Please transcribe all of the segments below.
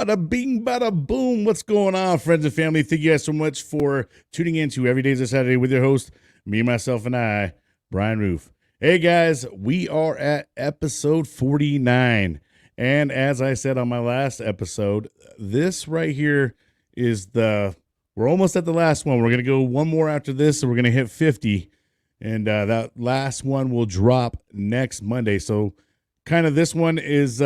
Bada bing, bada boom. What's going on, friends and family? Thank you guys so much for tuning in to Every Day's a Saturday with your host, me, myself, and I, Brian Roof. Hey, guys, we are at episode 49. And as I said on my last episode, this right here is we're almost at the last one. We're going to go one more after this, so we're going to hit 50. And that last one will drop next Monday. So kind of this one is,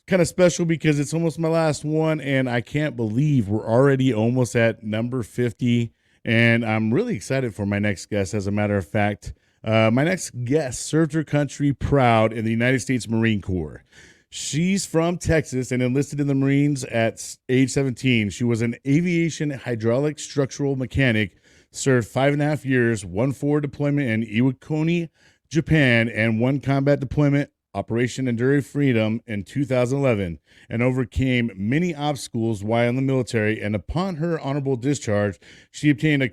kind of special because it's almost my last one, and I can't believe we're already almost at number 50. And I'm really excited for my next guest. As a matter of fact, my next guest served her country proud in the United States Marine Corps. She's from Texas and enlisted in the Marines at age 17. She was an aviation hydraulic structural mechanic, served 5.5 years, one forward deployment in Iwakuni, Japan, and one combat deployment, Operation Enduring Freedom, in 2011, and overcame many obstacles while in the military. And upon her honorable discharge, she obtained a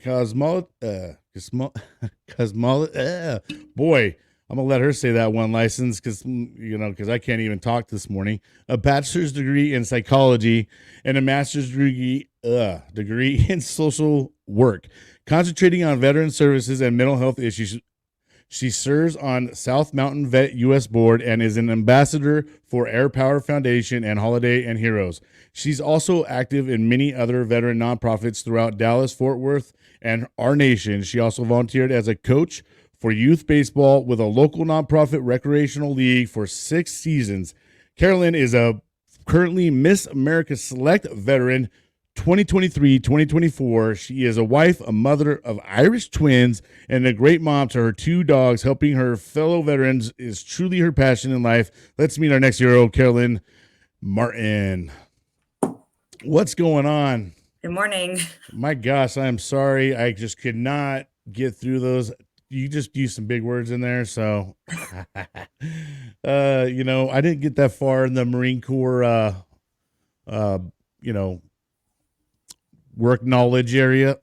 boy, I'm gonna let her say that one license because I can't even talk this morning. A bachelor's degree in psychology and a master's degree in social work, concentrating on veteran services and mental health issues. She serves on South Mountain Vet U.S. Board and is an ambassador for Air Power Foundation and Holiday and Heroes. She's also active in many other veteran nonprofits throughout Dallas, Fort Worth, and our nation. She also volunteered as a coach for youth baseball with a local nonprofit recreational league for 6 seasons. Karalyn is a currently Miss America Select Veteran 2023-2024. She is a wife, a mother of Irish twins, and a great mom to her 2 dogs. Helping her fellow veterans is truly her passion in life. Let's meet our next hero, Karalyn Martin. What's going on? Good morning. My gosh, I'm sorry. I just could not get through those. You just used some big words in there, so I didn't get that far in the Marine Corps work knowledge area.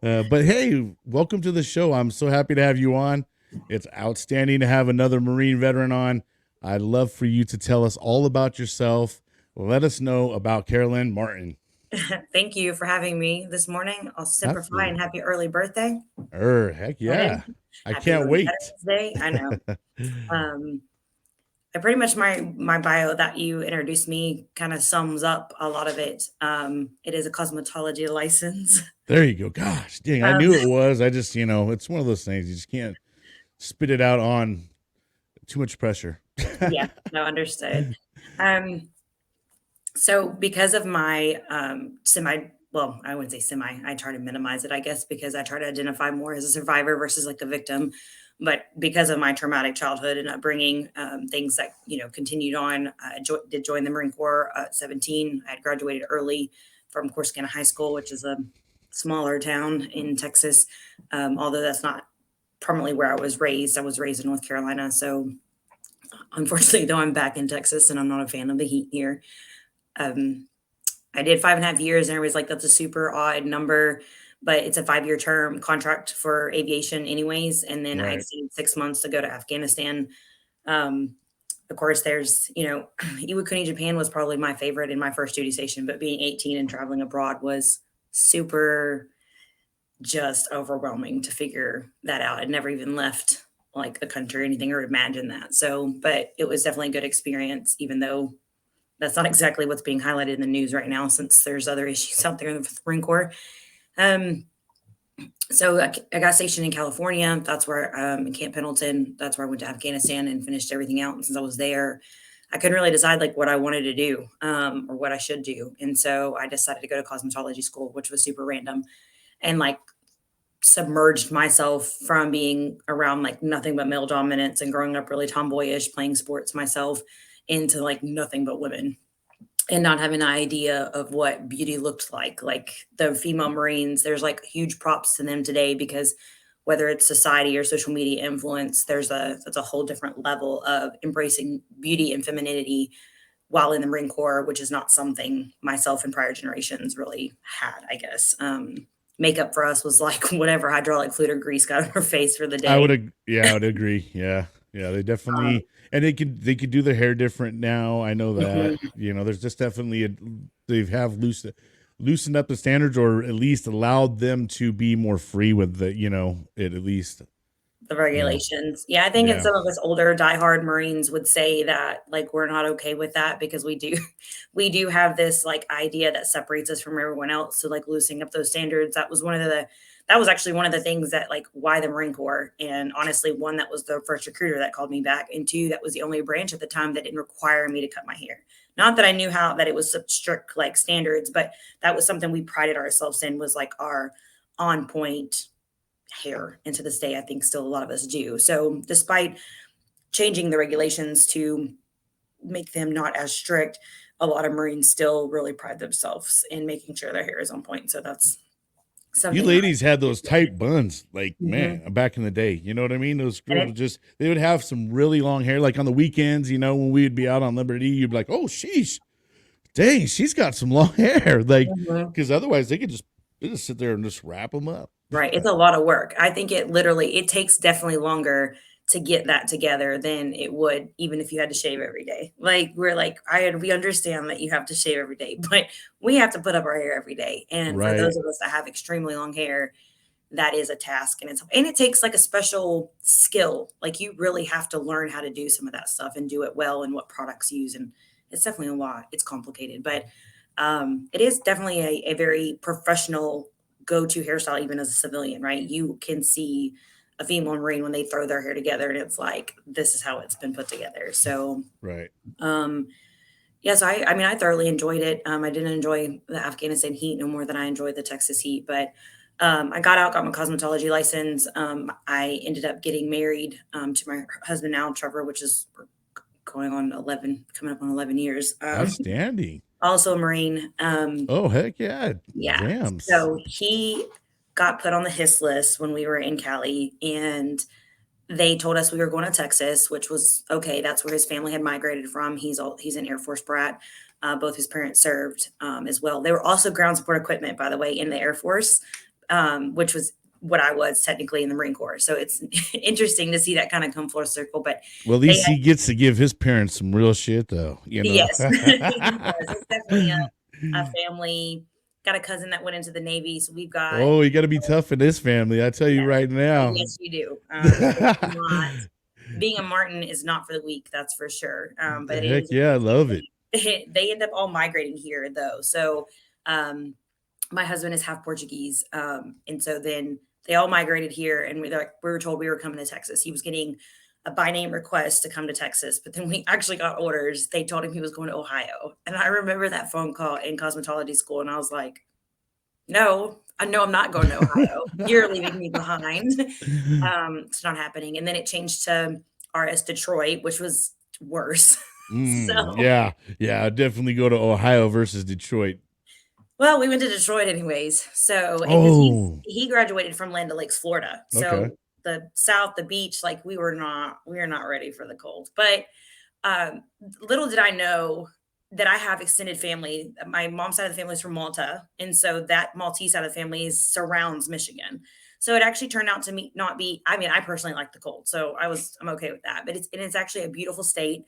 But hey, welcome to the show. I'm so happy to have you on. It's outstanding to have another Marine veteran on. I'd love for you to tell us all about yourself. Let us know about Karalyn Martin. Thank you for having me this morning. I'll simplify and happy early birthday. Heck yeah. I can't wait. Veterans Day. I know. I pretty much my bio that you introduced me kind of sums up a lot of it. It is a cosmetology license. There you go. Gosh, dang, I knew it was. I just, it's one of those things. You just can't spit it out on too much pressure. Yeah, no, understood. So because of my I wouldn't say semi, I try to minimize it, I guess, because I try to identify more as a survivor versus like a victim. But because of my traumatic childhood and upbringing, things that, continued on, I did join the Marine Corps at 17. I had graduated early from Corsicana High School, which is a smaller town in Texas. Although that's not permanently where I was raised. I was raised in North Carolina. So unfortunately, though, I'm back in Texas and I'm not a fan of the heat here. I did 5.5 years, and everybody's like, that's a super odd number, but it's a 5-year term contract for aviation anyways. And then I exceeded 6 months to go to Afghanistan. Of course, there's, Iwakuni, Japan was probably my favorite in my first duty station, but being 18 and traveling abroad was super just overwhelming to figure that out. I'd never even left like the country or anything or imagined that. So, but it was definitely a good experience, even though that's not exactly what's being highlighted in the news right now, since there's other issues out there in the Marine Corps. So I got stationed in California. That's where in Camp Pendleton. That's where I went to Afghanistan and finished everything out. And since I was there, I couldn't really decide like what I wanted to do or what I should do. And so I decided to go to cosmetology school, which was super random, and like submerged myself from being around like nothing but male dominance and growing up really tomboyish, playing sports myself, into like nothing but women and not having an idea of what beauty looked like. Like the female Marines, there's like huge props to them today because whether it's society or social media influence, that's a whole different level of embracing beauty and femininity while in the Marine Corps, which is not something myself and prior generations really had, I guess. Makeup for us was like whatever hydraulic fluid or grease got on her face for the day. I would agree. Yeah. Yeah, they definitely, and they could do their hair different now. I know that. Mhm. There's just definitely they have loosened up the standards, or at least allowed them to be more free with it at least. The You know, regulations. Yeah, I think and yeah, some of us older diehard Marines would say that, like, we're not okay with that because we do we do have this, like, idea that separates us from everyone else, so, like, loosening up those standards, that was actually one of the things that, like, why the Marine Corps, and honestly, one, that was the first recruiter that called me back, and two, that was the only branch at the time that didn't require me to cut my hair. Not that I knew how that it was such strict, like, standards, but that was something we prided ourselves in, was, like, our on point hair. And to this day, I think still a lot of us do. So, despite changing the regulations to make them not as strict, a lot of Marines still really pride themselves in making sure their hair is on point. So, that's you something that ladies had those tight buns, like Mhm. man, back in the day. You know what I mean? Those And girls would they would have some really long hair, like on the weekends. When we would be out on Liberty, you'd be like, oh, sheesh, dang, she's got some long hair, like Mhm. because otherwise they just sit there and just wrap them up. Right, it's a lot of work. I think it takes definitely longer to get that together than it would even if you had to shave every day. Like, we're like, we understand that you have to shave every day, but we have to put up our hair every day, and for Right, those of us that have extremely long hair, that is a task, and it takes, like, a special skill. Like, you really have to learn how to do some of that stuff and do it well and what products use, and it's definitely a lot. It's complicated, but, it is definitely a very professional go-to hairstyle even as a civilian, right? You can see a female Marine when they throw their hair together, and it's like, "This is how it's been put together." So, right. um, yes, I mean, I thoroughly enjoyed it. I didn't enjoy the Afghanistan heat no more than I enjoyed the Texas heat, but I got out, got my cosmetology license. I ended up getting married to my husband now, Trevor, which is going on 11, coming up on 11 years. Outstanding. Also a Marine. Oh heck yeah, Yeah. damn. So he got put on the HIS list when we were in Cali, and they told us we were going to Texas, which was okay. That's where his family had migrated from. He's an Air Force brat. Both his parents served as well. They were also ground support equipment, by the way, in the Air Force, which was what I was technically in the Marine Corps. So it's interesting to see that kind of come full circle. But Well, at they least had, he gets to give his parents some real shit, though. yes, he does. It's definitely a family. Got a cousin that went into the Navy, so we've got Oh, you got to be tough in this family. I tell you yes, right now. yes, you do. It's not being a Martin is not for the weak, that's for sure. But it Heck is yeah, I love it. they end up all migrating here though. So um, my husband is half Portuguese, and so then they all migrated here, and we were told we were coming to Texas. He was getting a by name request to come to Texas, but then we actually got orders. They told him he was going to Ohio, and I remember that phone call in cosmetology school, and I was like, "No, I know I'm not going to Ohio. You're leaving me behind." It's not happening. And then it changed to RS Detroit, which was worse. So, Yeah, yeah, I'd definitely go to Ohio versus Detroit. well, we went to Detroit anyways. So, and because Oh, he graduated from Land O'Lakes, Florida. okay. So the South, the beach, like we were not ready for the cold. But um, little did I know that I have extended family. My mom's side of the family is from Malta, and so that Maltese side of the family surrounds Michigan. So it actually turned out to me not be. I mean, I personally like the cold, so I'm okay with that. But it's actually a beautiful state.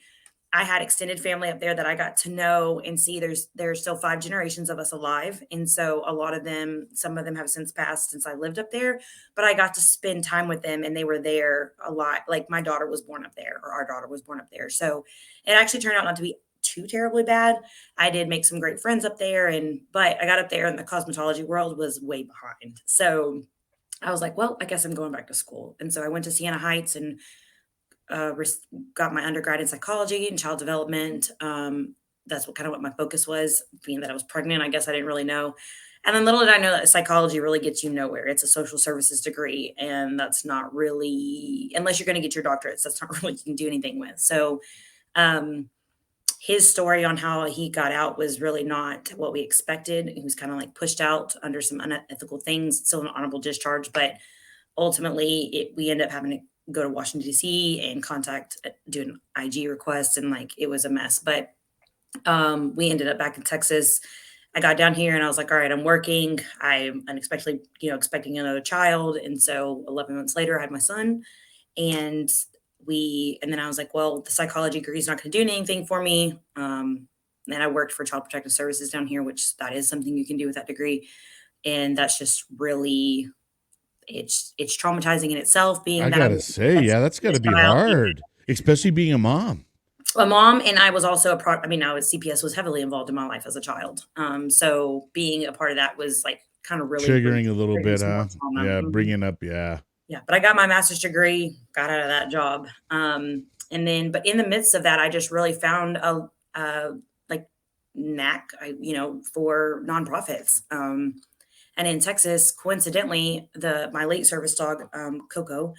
I had extended family up there that I got to know and see. There's still 5 generations of us alive, and so a lot of them, some of them have since passed since I lived up there. But I got to spend time with them, and they were there a lot. Like my daughter was born up there, or our daughter was born up there, so it actually turned out not to be too terribly bad. I did make some great friends up there, and but I got up there, and the cosmetology world was way behind. So I was like, well, I guess I'm going back to school, and so I went to Siena Heights and got my undergrad in psychology and child development. That's what my focus was. Being that I was pregnant, I guess I didn't really know. And then little did I know that psychology really gets you nowhere. It's a social services degree, and that's not really unless you're going to get your doctorates. That's not really you can do anything with. So um, his story on how he got out was really not what we expected. He was kind of like pushed out under some unethical things. Still an honorable discharge, but ultimately we end up having to go to Washington D.C. and do an IG request, and like it was a mess. But we ended up back in Texas. I got down here and I was like, all right, I'm working. I'm unexpectedly, expecting another child, and so 11 months later, I had my son, and and then I was like, well, the psychology degree is not going to do anything for me. Then I worked for Child Protective Services down here, which that is something you can do with that degree. And that's just really, it's traumatizing in itself being I that gotta say, yeah, that's got to be hard, especially being a mom. a mom, and I was also I mean, CPS was heavily involved in my life as a child. So being a part of that was like kind of really Triggering a little bit, some more huh? trauma. Yeah, Mhm. bringing up, yeah. Yeah, but I got my master's degree, got out of that job. And then, but in the midst of that, I just really found a like knack, for nonprofits. And in Texas, coincidentally, my late service dog, Coco,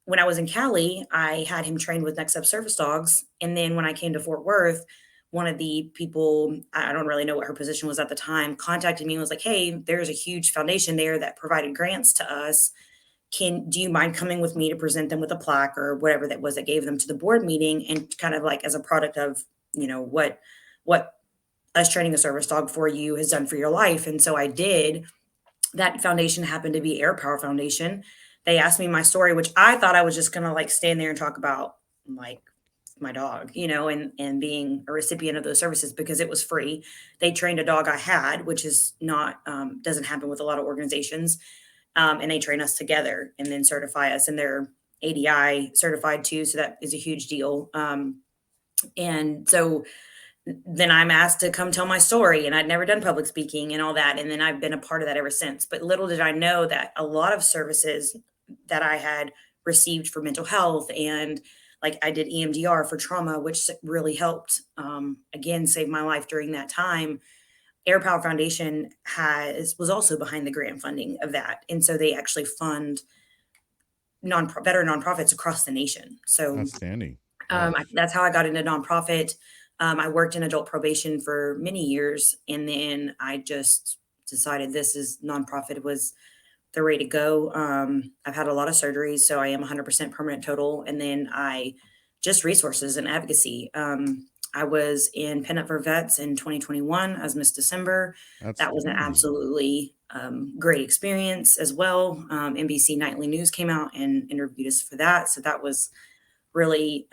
when I was in Cali, I had him trained with Next Up Service Dogs. And then when I came to Fort Worth, one of the people, I don't really know what her position was at the time, contacted me and was like, hey, there's a huge foundation there that provided grants to us. Do you mind coming with me to present them with a plaque or whatever that was that gave them to the board meeting, and kind of like as a product of, what us training a service dog for you has done for your life. And so I did. That foundation happened to be Air Power Foundation. They asked me my story, which I thought I was just gonna like stand there and talk about like my dog, and being a recipient of those services because it was free. They trained a dog I had, which is not doesn't happen with a lot of organizations, and they train us together and then certify us, and they're ADI certified too, so that is a huge deal. And so then I'm asked to come tell my story, and I'd never done public speaking and all that, and then I've been a part of that ever since. But little did I know that a lot of services that I had received for mental health, and like I did EMDR for trauma, which really helped, again, save my life during that time. Air Power Foundation was also behind the grant funding of that, and so they actually fund better nonprofits across the nation. So Outstanding. Yeah. that's how I got into nonprofit. I worked in adult probation for many years, and then I just decided this is nonprofit was the way to go. I've had a lot of surgeries, so I am 100% permanent total, and then I just resources and advocacy. I was in Pen Up for Vets in 2021 as Miss December. That was an Outstanding. absolutely great experience as well. NBC Nightly News came out and interviewed us for that, so that was really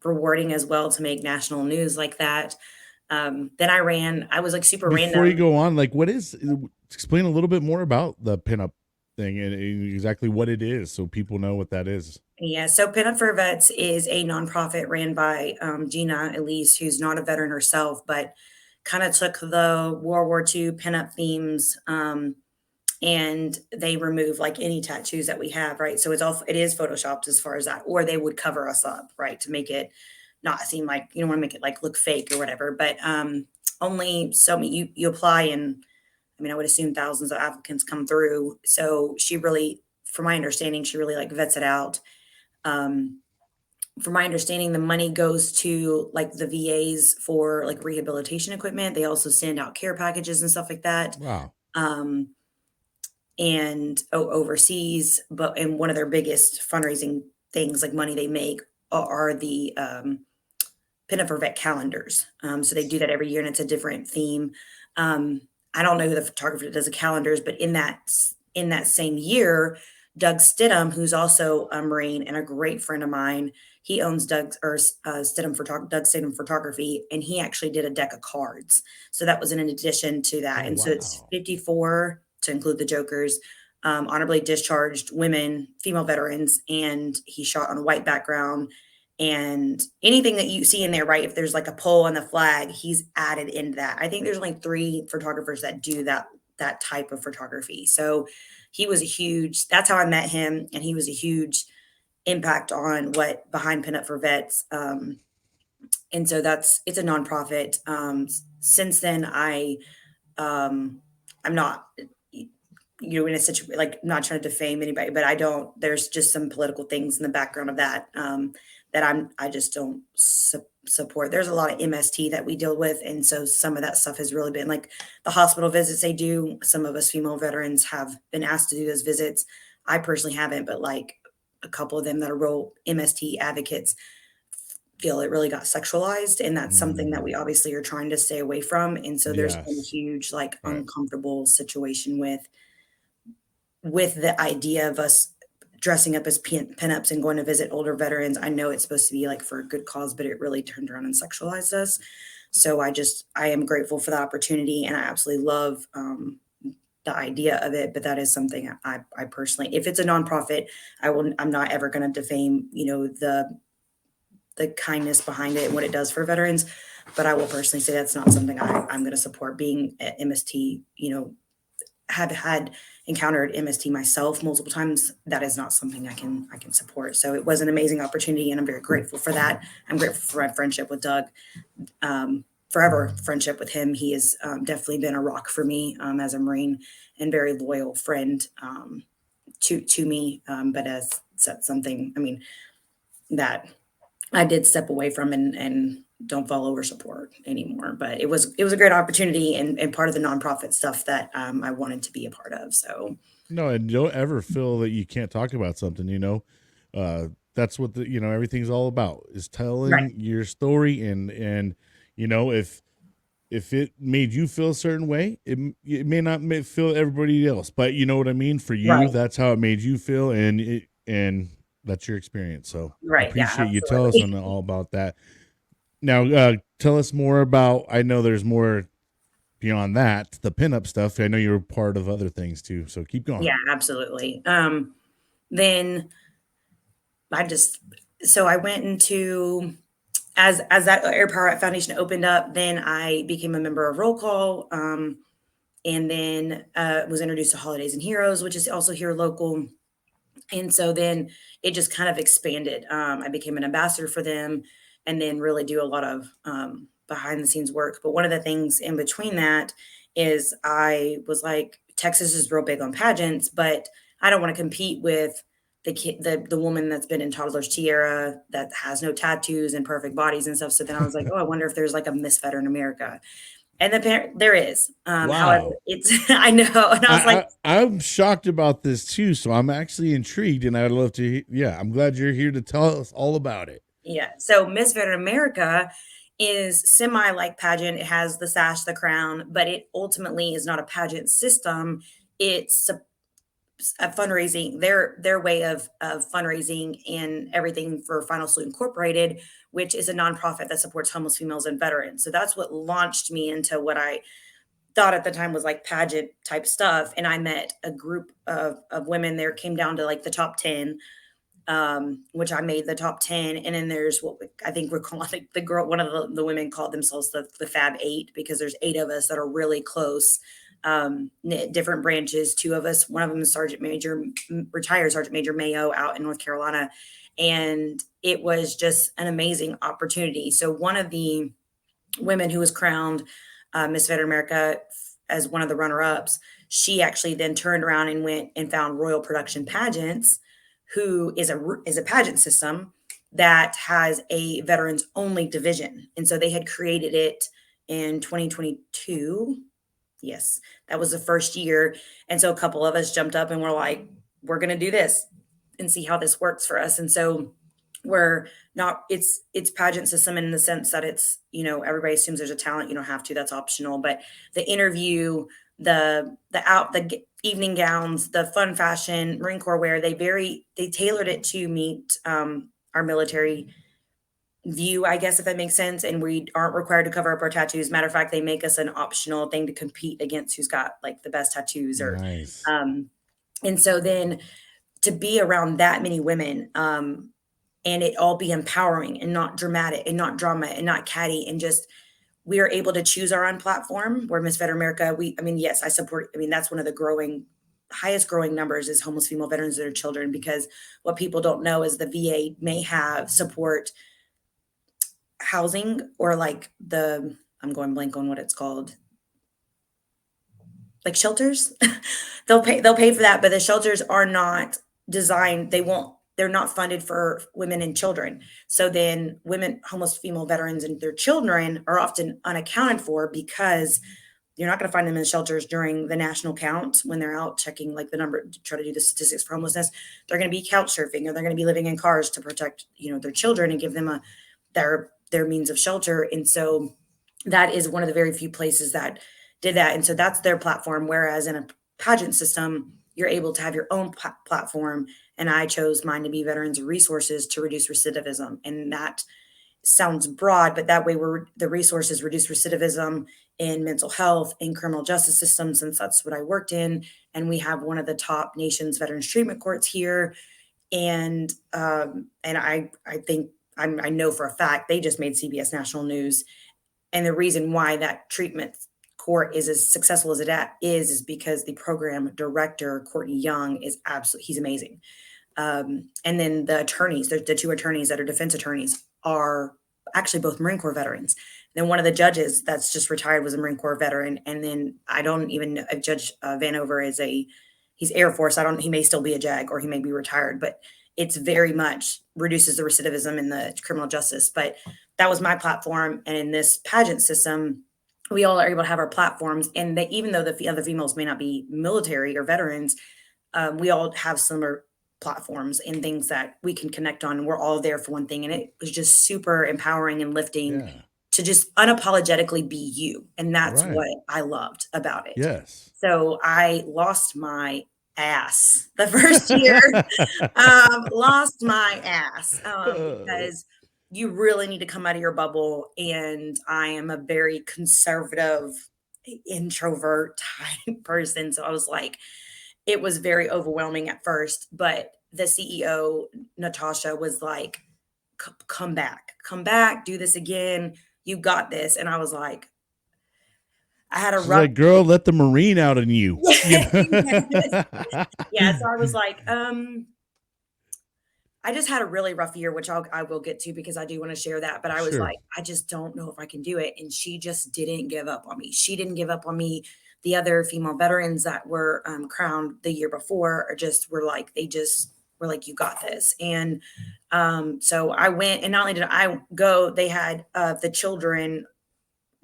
rewarding as well to make national news like that. Then I was like super Before you random. go on, like, explain a little bit more about the pinup thing and exactly what it is so people know what that is. Yeah, so Pin Up for Vets is a nonprofit ran by Gina Elise, who's not a veteran herself, but kind of took the World War II pinup themes, and they remove like any tattoos that we have, right? So it is photoshopped as far as that, or they would cover us up, right, to make it not seem like you don't want to make it like look fake or whatever. But only so you apply, and I mean I would assume thousands of applicants come through. So she really, from my understanding, she really like vets it out. Um, from my understanding, the money goes to like the VAs for like rehabilitation equipment. They also send out care packages and stuff like that. Wow. Um, and overseas, and one of their biggest fundraising things, like money they make, are the Pin Up for Vet calendars. So they do that every year, and it's a different theme. I don't know who the photographer that does the calendars, but in that same year, Doug Stidham, who's also a Marine and a great friend of mine, he owns Doug Stidham Photography, and he actually did a deck of cards. So that was in addition to that, Oh, and so it's wow. 54 to include the Jokers. Honorably discharged women, female veterans, and he shot on a white background. And anything that you see in there, right? If there's like a pole on the flag, he's added into that. I think there's only 3 photographers that do that type of photography. So he was a huge. That's how I met him, and he was a huge impact on what behind Pin Up for Vets. And so it's a nonprofit. Since then, I'm not in a situation like I'm not trying to defame anybody, but I don't. There's just some political things in the background of that that I just don't support. There's a lot of MST that we deal with, and so some of that stuff has really been like the hospital visits they do. Some of us female veterans have been asked to do those visits. I personally haven't, but like a couple of them that are real MST advocates feel it really got sexualized, and that's something that we Mm, obviously are trying to stay away from. And so there's been a yes. huge like Right. uncomfortable situation with the idea of us dressing up as pinups and going to visit older veterans. I know it's supposed to be like for a good cause, but it really turned around and sexualized us. So I am grateful for the opportunity, and I absolutely love the idea of it. But that is something I personally, if it's a nonprofit, I'm not ever going to defame, the kindness behind it and what it does for veterans. But I will personally say that's not something I'm going to support. Being at MST, have had encountered MST myself multiple times. That is not something I can support. So it was an amazing opportunity, and I'm very grateful for that. I'm grateful for my friendship with Doug. Forever friendship with him. He has definitely been a rock for me as a Marine, and very loyal friend to me. But as something, that I did step away from and don't follow or support anymore. But it was a great opportunity, and part of the nonprofit stuff that I wanted to be a part of. So No, and don't ever feel that you can't talk about something, that's what everything's all about, is right, telling your story. And if it made you feel a certain way, it may not feel everybody else, but you know what I mean? For you, right, that's how it made you feel, and that's your experience. So right. Yeah, appreciate you tell us absolutely. on all about that. Now, tell us more about, I know there's more beyond that, the pinup stuff. I know you were part of other things too. So keep going. Yeah, absolutely. Then I just so I went into as that Air Power Foundation opened up, then I became a member of Roll Call, and then was introduced to Holidays and Heroes, which is also here local. And so then it just kind of expanded. I became an ambassador for them, and then really do a lot of behind the scenes work. But one of the things in between that is I was like, Texas is real big on pageants, but I don't want to compete with the woman that's been in toddler's tiara that has no tattoos and perfect bodies and stuff. So then I was like, oh, I wonder if there's like a Miss Veteran America. And there is. However, Wow. it's I know, and I was like, I'm shocked about this too, so I'm actually intrigued, and I'd love to. Yeah, I'm glad you're here to tell us all about it. yeah. So Miss Veteran America is semi like pageant. It has the sash, the crown, but it ultimately is not a pageant system. It's a fundraising, their way of fundraising and everything for Final Salute Incorporated, which is a nonprofit that supports homeless females and veterans. So that's what launched me into what I thought at the time was like pageant type stuff. And I met a group of women there, came down to like the top 10, which I made the top 10. And then there's what I think we're calling like the girl, one of the women called themselves the Fab Eight, because there's 8 of us that are really close, different branches. 2 of us, one of them is Sergeant Major, retired Sergeant Major Mayo out in North Carolina. And it was just an amazing opportunity. So one of the women who was crowned Miss Veteran America as one of the runner ups, she actually then turned around and went and found Royal Production Pageants, who is a pageant system that has a veterans only division. And so they had created it in 2022. Yes, that was the first year. And so a couple of us jumped up and we're like, we're going to do this and see how this works for us. And so we're not, it's pageant system in the sense that it's, everybody assumes there's a talent. You don't have to, that's optional. But the interview, the evening gowns, the fun fashion, Marine Corps wear, they tailored it to meet our military view, I guess, if that makes sense. And we aren't required to cover up our tattoos. Matter of fact, they make us an optional thing to compete against who's got like the best tattoos or Nice. um and so then to be around that many women, and it all be empowering and not dramatic and not drama and not catty, and just we are able to choose our own platform. Where Miss Veteran America, yes, I support, that's one of the highest growing numbers is homeless female veterans and their children, because what people don't know is the VA may have support housing, or like I'm going blank on what it's called, like shelters. They'll pay for that, but the shelters are not designed, they're not funded for women and children. So then women, homeless female veterans and their children are often unaccounted for, because you're not going to find them in shelters during the national count when they're out checking like the number to try to do the statistics for homelessness. They're going to be couch surfing, or they're going to be living in cars to protect, their children and give them their means of shelter. And so that is one of the very few places that did that. And so that's their platform. Whereas in a pageant system, you're able to have your own platform. And I chose mine to be Veterans Resources to reduce recidivism. And that sounds broad, but that way the resources reduce recidivism in mental health, in criminal justice systems, since that's what I worked in. And we have one of the top nation's veterans treatment courts here. And I think I know for a fact they just made CBS National News. And the reason why that treatment court is as successful as it is because the program director, Courtney Young, is he's amazing. And then the attorneys, the two attorneys that are defense attorneys, are actually both Marine Corps veterans. Then one of the judges that's just retired was a Marine Corps veteran. And then I don't even know if Judge Vanover he's Air Force. He may still be a JAG or he may be retired, but it's very much reduces the recidivism in the criminal justice. But that was my platform. And in this pageant system, we all are able to have our platforms. And even though the other females may not be military or veterans, we all have similar platforms and things that we can connect on. We're all there for one thing. And it was just super empowering and lifting to just unapologetically be you. And that's what I loved about it. Yes. So I lost my ass the first year, lost my ass because you really need to come out of your bubble. And I am a very conservative introvert type person. So I was like, it was very overwhelming at first, but the CEO, Natasha, was like, come back, do this again. You got this. And I was like, I had a rough. Like, girl, let the Marine out in you. Yeah. So I was like, I just had a really rough year, which I will get to because I do want to share that. But I was like, I just don't know if I can do it. And she just didn't give up on me. She didn't give up on me. The other female veterans that were crowned the year before were like, you got this. And so I went, and not only did I go, they had the children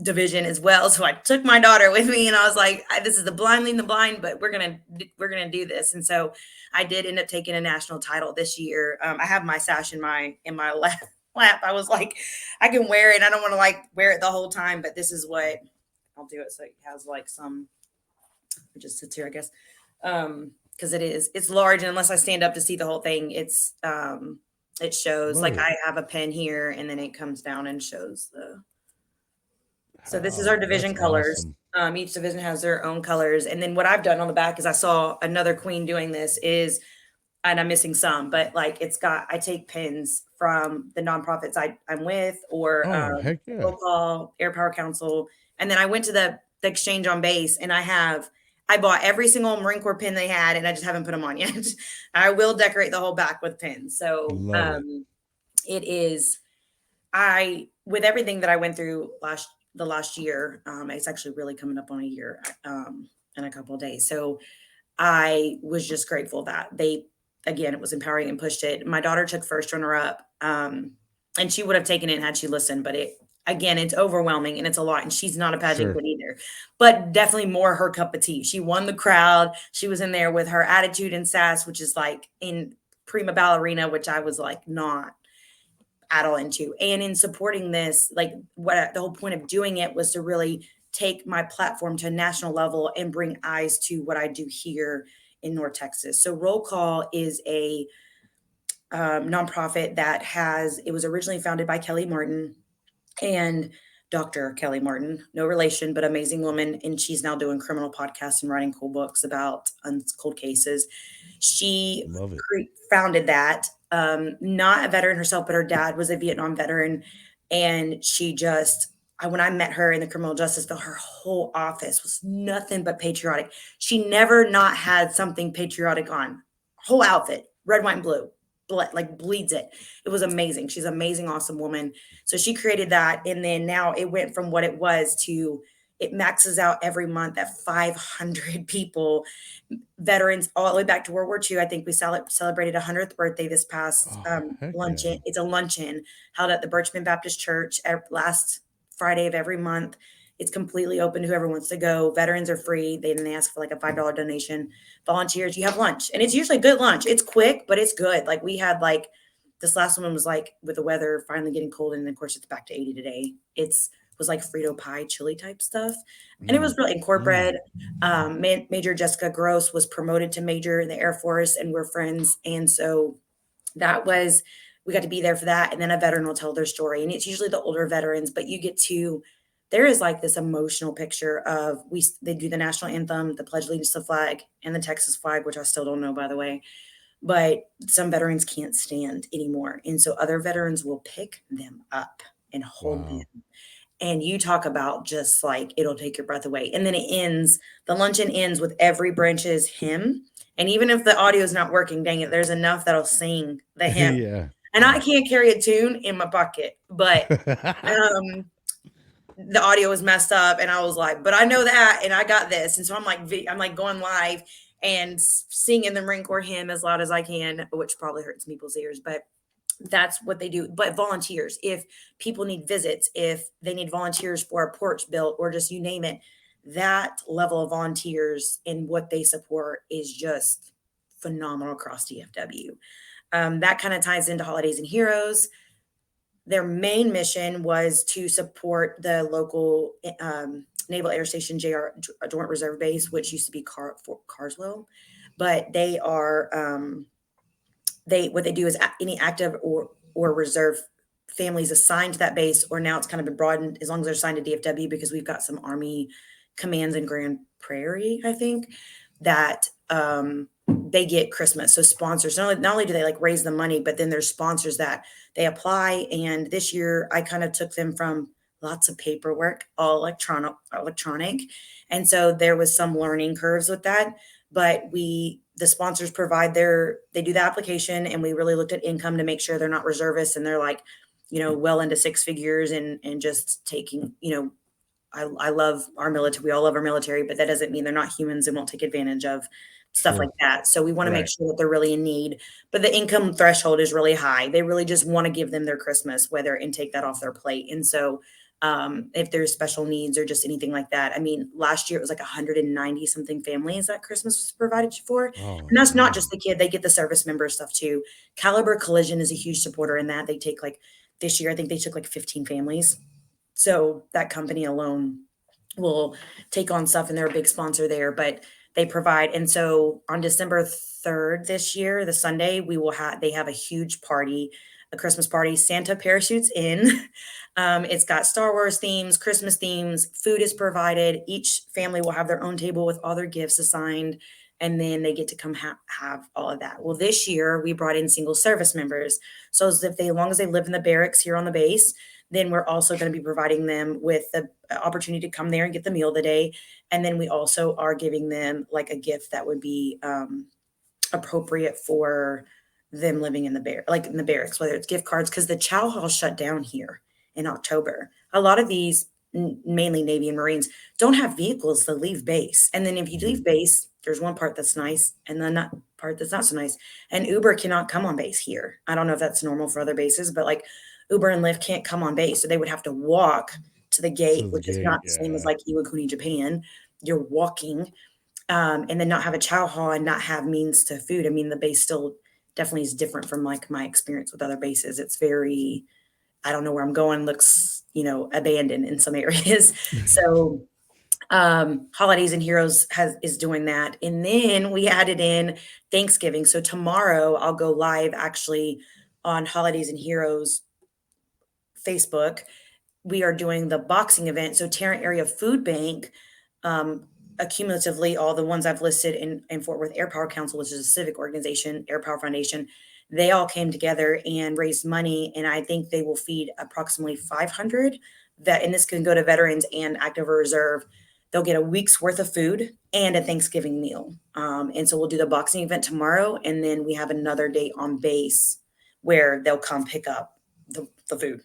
division as well. So I took my daughter with me and I was like, this is the blind leading the blind, but we're going to do this. And so I did end up taking a national title this year. I have my sash in my lap. I was like, I can wear it. I don't want to wear it the whole time, but this is what I'll do it. So it has it just sits here, I guess. Cause it's large. And unless I stand up to see the whole thing, it shows I have a pen here and then it comes down and shows so this is our division colors. Awesome. Each division has their own colors. And then what I've done on the back is I saw another queen doing this and I'm missing some, but I take pins from the nonprofits I'm with or Roll Call, Air Power Council. And then I went to the exchange on base and I bought every single Marine Corps pin they had and I just haven't put them on yet. I will decorate the whole back with pins. So it is, with everything that I went through the last year, it's actually really coming up on a year in a couple of days. So I was just grateful that it was empowering and pushed it. My daughter took first runner up and she would have taken it had she listened, but it's overwhelming and it's a lot. And she's not a pageant queen either, but definitely more her cup of tea. She won the crowd. She was in there with her attitude and sass, which is in prima ballerina, which I was not at all into. And in supporting this, the whole point of doing it was to really take my platform to a national level and bring eyes to what I do here in North Texas. So Roll Call is a nonprofit it was originally founded by Kelly Martin and Dr. Kelly Martin, no relation, but amazing woman. And she's now doing criminal podcasts and writing cool books about cold cases. She founded that. Not a veteran herself, but her dad was a Vietnam veteran. And when I met her in the criminal justice bill, her whole office was nothing but patriotic. She never not had something patriotic on. Whole outfit, red, white, and blue, bleeds it. It was amazing. She's an amazing, awesome woman. So she created that. And then now it went from what it was to it maxes out every month at 500 people, veterans all the way back to World War II. I think we celebrated 100th birthday this past luncheon. Yeah. It's a luncheon held at the Birchman Baptist Church last Friday of every month. It's completely open to whoever wants to go. Veterans are free. They ask for a $5 donation. Volunteers, you have lunch. And it's usually good lunch. It's quick, but it's good. We had this last one was with the weather finally getting cold. And of course it's back to 80 today. It was like Frito pie chili type stuff. And it was really in Mm. corporate. Major Jessica Gross was promoted to major in the Air Force, and we're friends. And so that was, we got to be there for that. And then a veteran will tell their story. And it's usually the older veterans, but you get to, there is like this emotional picture of they do the national anthem, the pledge allegiance to the flag, and the Texas flag, which I still don't know, by the way. But some veterans can't stand anymore. And so other veterans will pick them up and hold them. Wow. And you talk about just like it'll take your breath away. And then it ends, the luncheon ends with every branch's hymn. And even if the audio is not working, dang it, there's enough that'll sing the hymn. Yeah. And I can't carry a tune in my pocket, but um, the audio was messed up, and I was like, but I know that, and I got this. And so I'm like going live and singing the Marine Corps hymn as loud as I can, which probably hurts people's ears, but that's what they do. But volunteers, if people need visits, if they need volunteers for a porch built or just you name it, that level of volunteers and what they support is just phenomenal across DFW. That kind of ties into Holidays and Heroes. Their main mission was to support the local Naval Air Station Joint Reserve Base, which used to be Carswell. But they are what they do is any active or reserve families assigned to that base, or now it's kind of been broadened as long as they're assigned to DFW, because we've got some Army commands in Grand Prairie, I think, that they get Christmas. So sponsors, not only do they like raise the money, but then there's sponsors that they apply. And this year I kind of took them from lots of paperwork, all electronic. And so there was some learning curves with that, but the sponsors they do the application, and we really looked at income to make sure they're not reservists and they're like, well into six figures and just taking, I love our military. We all love our military, but that doesn't mean they're not humans and won't take advantage of stuff like that. So we want to make sure that they're really in need, but the income threshold is really high. They really just want to give them their Christmas, and take that off their plate. And so if there's special needs or just anything like that, I mean, last year it was like 190 something families that Christmas was provided for. Oh, And that's not man. just the kid, they get the service member stuff too. Caliber Collision is a huge supporter in that. They take this year, I think they took 15 families. So that company alone will take on stuff, and they're a big sponsor there, but they provide. And so on December 3rd this year, the Sunday, they have a huge party, a Christmas party. Santa parachutes in. It's got Star Wars themes, Christmas themes, food is provided. Each family will have their own table with all their gifts assigned, and then they get to come have all of that. Well, this year we brought in single service members. So as long as they live in the barracks here on the base, then we're also going to be providing them with the opportunity to come there and get the meal of the day. And then we also are giving them like a gift that would be appropriate for them living in the barracks, whether it's gift cards, because the chow hall shut down here in October. A lot of these, mainly Navy and Marines, don't have vehicles to leave base. And then if you leave base, there's one part that's nice and then that part that's not so nice. And Uber cannot come on base here. I don't know if that's normal for other bases, but like Uber and Lyft can't come on base. So they would have to walk to the gate, which is not the same as like Iwakuni, Japan. You're walking and then not have a chow hall and not have means to food. I mean, the base still definitely is different from like my experience with other bases. It's very, I don't know where I'm going, looks, abandoned in some areas. So Holidays and Heroes is doing that. And then we added in Thanksgiving. So tomorrow I'll go live actually on Holidays and Heroes Facebook. We are doing the boxing event. So Tarrant Area Food Bank, accumulatively, all the ones I've listed in Fort Worth Air Power Council, which is a civic organization, Air Power Foundation, they all came together and raised money. And I think they will feed approximately 500 and this can go to veterans and active reserve. They'll get a week's worth of food and a Thanksgiving meal. And so we'll do the boxing event tomorrow. And then we have another date on base where they'll come pick up the food.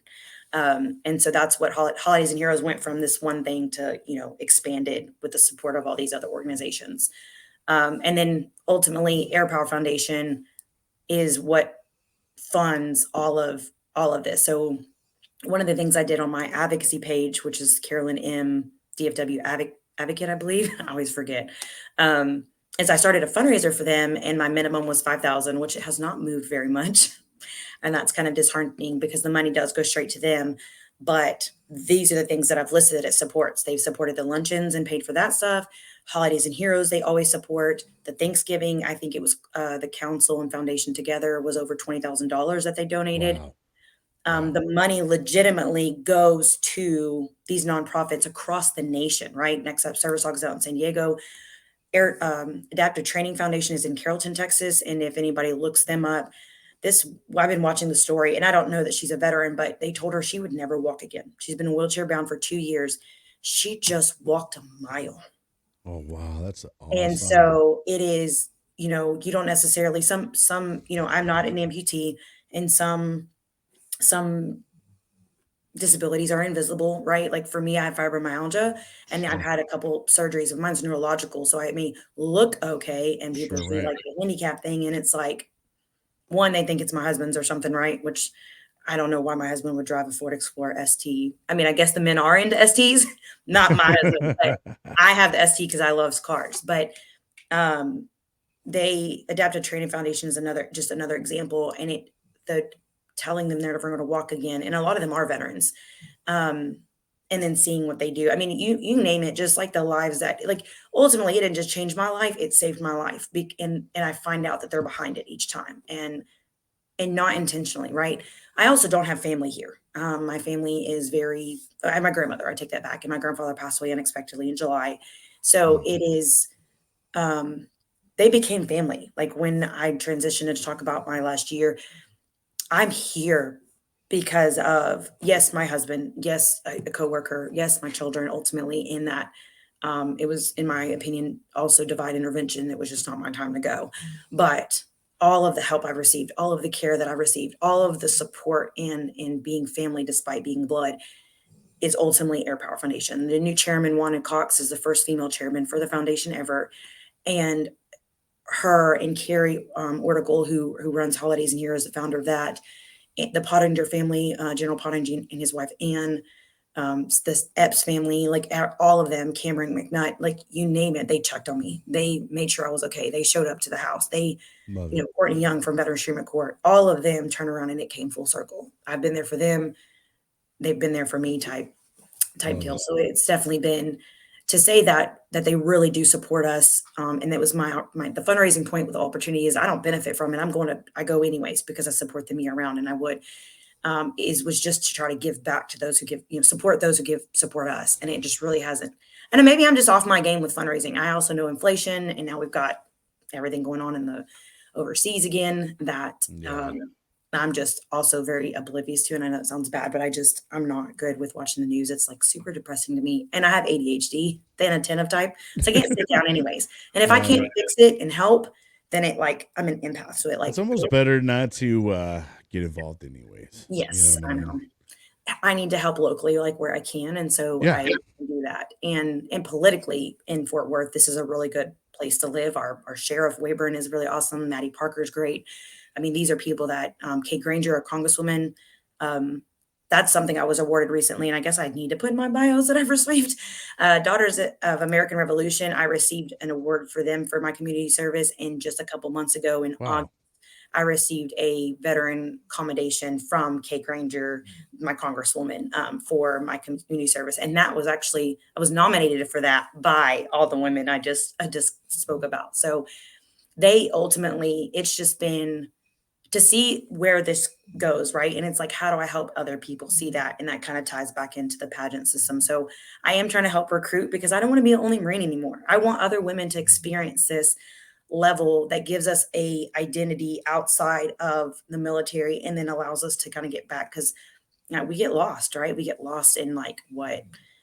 And so that's what Holidays and Heroes went from this one thing to, expanded with the support of all these other organizations. And then ultimately Air Power Foundation is what funds all of this. So one of the things I did on my advocacy page, which is Karalyn M. DFW advocate, I believe, I always forget, is I started a fundraiser for them, and my minimum was $5,000, which it has not moved very much. And that's kind of disheartening because the money does go straight to them. But these are the things that I've listed that it supports. They've supported the luncheons and paid for that stuff. Holidays and Heroes, they always support. The Thanksgiving, I think it was the council and foundation together was over $20,000 that they donated. Wow. Wow. The money legitimately goes to these nonprofits across the nation, right? Next up, Service Dogs out in San Diego. Adaptive Training Foundation is in Carrollton, Texas. And if anybody looks them up, I've been watching the story, and I don't know that she's a veteran, but they told her she would never walk again. She's been wheelchair bound for 2 years. She just walked a mile. Oh, wow. That's And awesome. so it is, you don't necessarily some, I'm not an amputee, and some disabilities are invisible, right? Like for me, I have fibromyalgia, and I've Sure. had a couple surgeries of mine's neurological. So I may look okay, and people Sure. see Right. like the handicap thing, and it's like, one, they think it's my husband's or something, right? Which I don't know why my husband would drive a Ford Explorer ST. I mean, I guess the men are into STs, not my husband, but I have the ST because I love cars. But um, they Adaptive Training Foundation is another example, and the telling them they're never going to walk again, and a lot of them are veterans. Um, and then seeing what they do. I mean, you name it, just like the lives that like ultimately it didn't just change my life, it saved my life. And I find out that they're behind it each time. And not intentionally, right? I also don't have family here. My family is my grandmother, I take that back. And my grandfather passed away unexpectedly in July. So Mm. it is, um, they became family. Like when I transitioned to talk about my last year, I'm here because of, yes, my husband, yes, a coworker, yes, my children, ultimately in that. It was, in my opinion, also divine intervention. It was just not my time to go. But all of the help I've received, all of the care that I received, all of the support in being family despite being blood is ultimately Air Power Foundation. The new chairman, Wanda Cox, is the first female chairman for the foundation ever. And her and Carrie Ortigal, who runs Holidays and Heroes, the founder of that, the Pottinger family, General Pottinger and his wife Anne, this Epps family, like all of them, Cameron McNutt, like you name it, they checked on me. They made sure I was okay. They showed up to the house. They, Love it. Courtney Young from Veterans Treatment Court, all of them turned around and it came full circle. I've been there for them. They've been there for me type Love deal. it. So it's definitely been to say that they really do support us. And that was the fundraising point with the opportunity is I don't benefit from it. I go anyways because I support them year round, and I would was just to try to give back to those who give, support those who support us. And it just really hasn't. And maybe I'm just off my game with fundraising. I also know inflation, and now we've got everything going on in the overseas again that Yeah. I'm just also very oblivious to. And I know it sounds bad, but I'm not good with watching the news. It's like super depressing to me. And I have ADHD, the inattentive type. So I can't sit down anyways. And if I Love can't it. fix it and help, then I'm an empath. So It's almost better not to get involved, anyways. You know yes, what I I mean? know. I need to help locally, like where I can. And so Yeah. I do that. And politically in Fort Worth, this is a really good place to live. Our sheriff Wayburn is really awesome. Maddie Parker is great. I mean, these are people that Kate Granger, a congresswoman, um, that's something I was awarded recently. And I guess I need to put in my bios that I've received. Daughters of American Revolution, I received an award for them for my community service. And just a couple months ago in August, Wow. I received a veteran commendation from Kate Granger, my congresswoman, for my community service, and that was actually I was nominated for that by all the women I just spoke about. So they ultimately, it's just been to see where this goes, right? And it's like, how do I help other people see that? And that kind of ties back into the pageant system. So I am trying to help recruit because I don't want to be the only Marine anymore. I want other women to experience this level that gives us a identity outside of the military and then allows us to kind of get back because we get lost, right? We get lost in like what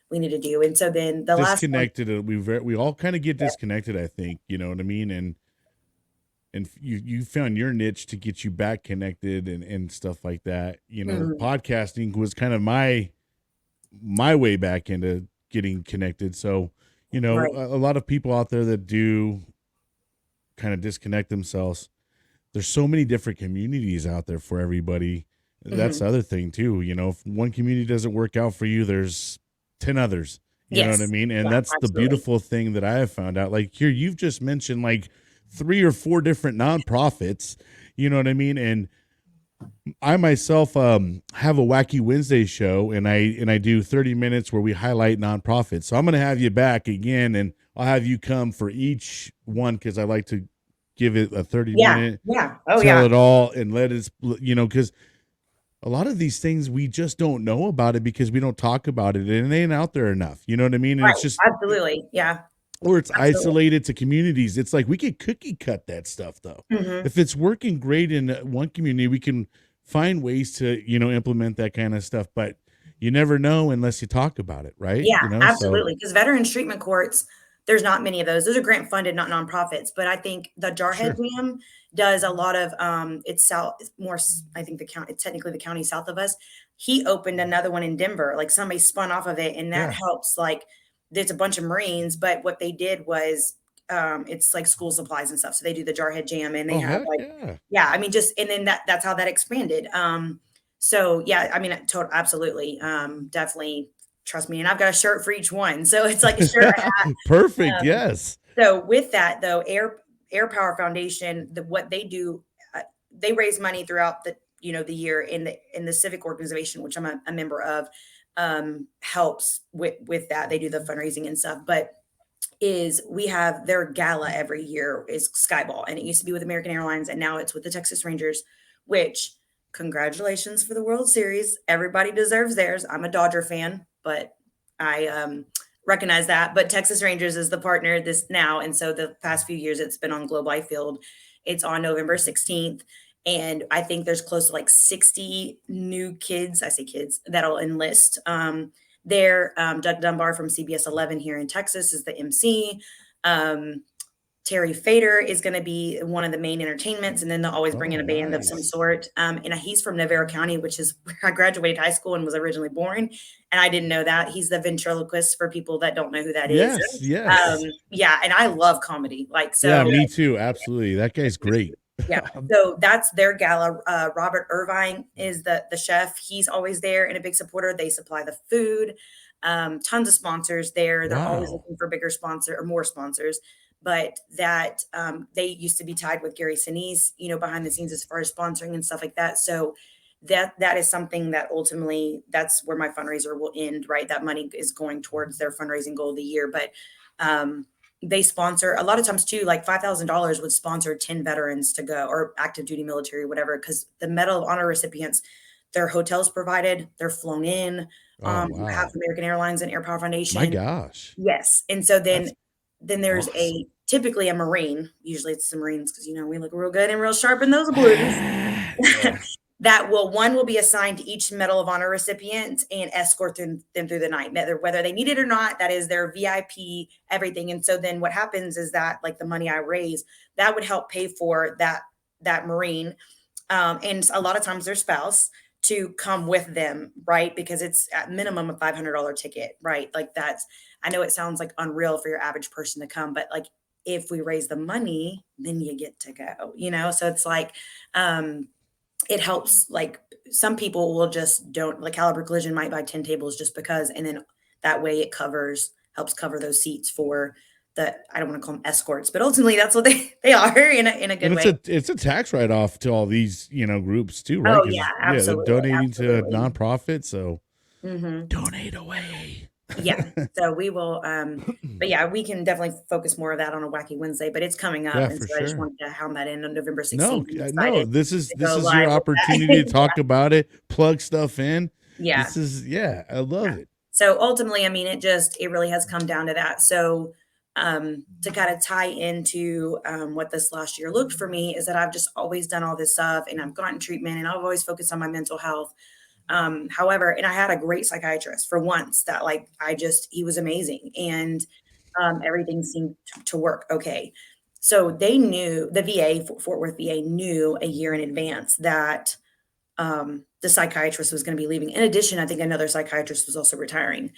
we need to do. And so then the last one, Disconnected. We all kind of get disconnected, I think. You know what I mean? And you found your niche to get you back connected and stuff like that. You know, mhm, podcasting was kind of my way back into getting connected. So, right. a lot of people out there that do kind of disconnect themselves. There's so many different communities out there for everybody. That's Mhm. the other thing too. If one community doesn't work out for you, there's 10 others. You know what I Yes. mean? And Yeah, that's the absolutely. beautiful thing that I have found out. Like here, you've just mentioned like 3 or 4 different nonprofits. You know what I mean? And I myself have a Wacky Wednesday show, and I do 30 minutes where we highlight nonprofits. So I'm going to have you back again, and I'll have you come for each one because I like to give it a 30 Yeah. minute, Yeah. Oh, tell yeah. it all, and let it, because a lot of these things we just don't know about it because we don't talk about it, and it ain't out there enough. You know what I mean? And it's Right. just, Absolutely. Yeah. or it's Absolutely. isolated to communities. It's like we could cookie cut that stuff though. Hmm. If it's working great in one community, we can find ways to, implement that kind of stuff. But you never know unless you talk about it, right? Yeah, So absolutely. Because veterans treatment courts, there's not many of those. Those are grant funded, not nonprofits. But I think the Jarhead sure. Jam does a lot of it's south it's more I think the county, it's technically the county south of us. He opened another one in Denver. Like somebody spun off of it, and that Yeah. helps. Like there's a bunch of Marines, but what they did was it's like school supplies and stuff. So they do the Jarhead Jam and they Oh have heck like yeah. yeah, I mean just and then that's how that expanded. So yeah, I mean total absolutely. Definitely trust me, and I've got a shirt for each one. So it's like a shirt, a hat. Perfect. Um, Yes. so with that though, Air Power Foundation, what they do, they raise money throughout the year in the civic organization, which I'm a member of, helps with that. They do the fundraising and stuff, but is we have their gala every year is Skyball, and it used to be with American Airlines, and now it's with the Texas Rangers, which congratulations for the World Series. Everybody deserves theirs. I'm a Dodger fan, but I recognize that. But Texas Rangers is the partner this now, and so the past few years it's been on Globe Life Field. It's on November 16th. And I think there's close to like 60 new kids. I say kids that'll enlist. There, Doug Dunbar from CBS 11 here in Texas is the MC. Um, Terry Fader is going to be one of the main entertainments, and then they'll always bring Oh, in a band of some nice. sort. And he's from Navarro County, which is where I graduated high school and was originally born. And I didn't know that. He's the ventriloquist for people that don't know who that is. Yes. Yes. Yeah, and I love comedy. Like Yeah. so, Me too. Absolutely. That guy's great. yeah. So that's their gala. Robert Irvine is the chef. He's always there and a big supporter. They supply the food. Tons of sponsors there. They're always Wow. looking for bigger sponsor or more sponsors. But that they used to be tied with Gary Sinise, behind the scenes as far as sponsoring and stuff like that. So that is something that ultimately that's where my fundraiser will end. Right, that money is going towards their fundraising goal of the year. But they sponsor a lot of times too, like $5,000 would sponsor 10 veterans to go or active duty military, whatever, because the Medal of Honor recipients, their hotels provided, they're flown in, Oh half wow. American Airlines and Air Power My Foundation. gosh. Yes. And so then That's then there's awesome. a typically a Marine, usually it's the Marines because we look real good and real sharp in those blues. Yeah. That will be assigned to each Medal of Honor recipient and escort them through the night, whether they need it or not. That is their VIP, everything. And so then what happens is that like the money I raise, that would help pay for that Marine, and a lot of times their spouse to come with them, right? Because it's at minimum a $500 ticket, right? Like that's I know it sounds like unreal for your average person to come, but like if we raise the money, then you get to go. So it's like it helps like some people will just don't like Caliber Collision might buy 10 tables just because, and then that way it helps cover those seats for the I don't want to call them escorts, but ultimately that's what they are in a And good way. it's a tax write off to all these, groups too, right? Oh yeah, Because yeah, they're absolutely, donating to a absolutely. nonprofit, so Hmm. donate away. Yeah. So we will, but yeah, we can definitely focus more of that on a Wacky Wednesday, but it's coming up. Yeah, And for so I just sure. wanted to hound that in on November No, 16th. I'm no, excited this to this go is your live with opportunity to that. talk about it, plug stuff in. Yeah. This is yeah, I love Yeah. it. So ultimately, I mean, it really has come down to that. So to kind of tie into what this last year looked for me is that I've just always done all this stuff and I've gotten treatment and I've always focused on my mental health. However, and I had a great psychiatrist for once that like he was amazing and everything seemed to work okay. So they knew the VA, Fort Worth VA knew a year in advance that the psychiatrist was going to be leaving. In addition, I think another psychiatrist was also retiring.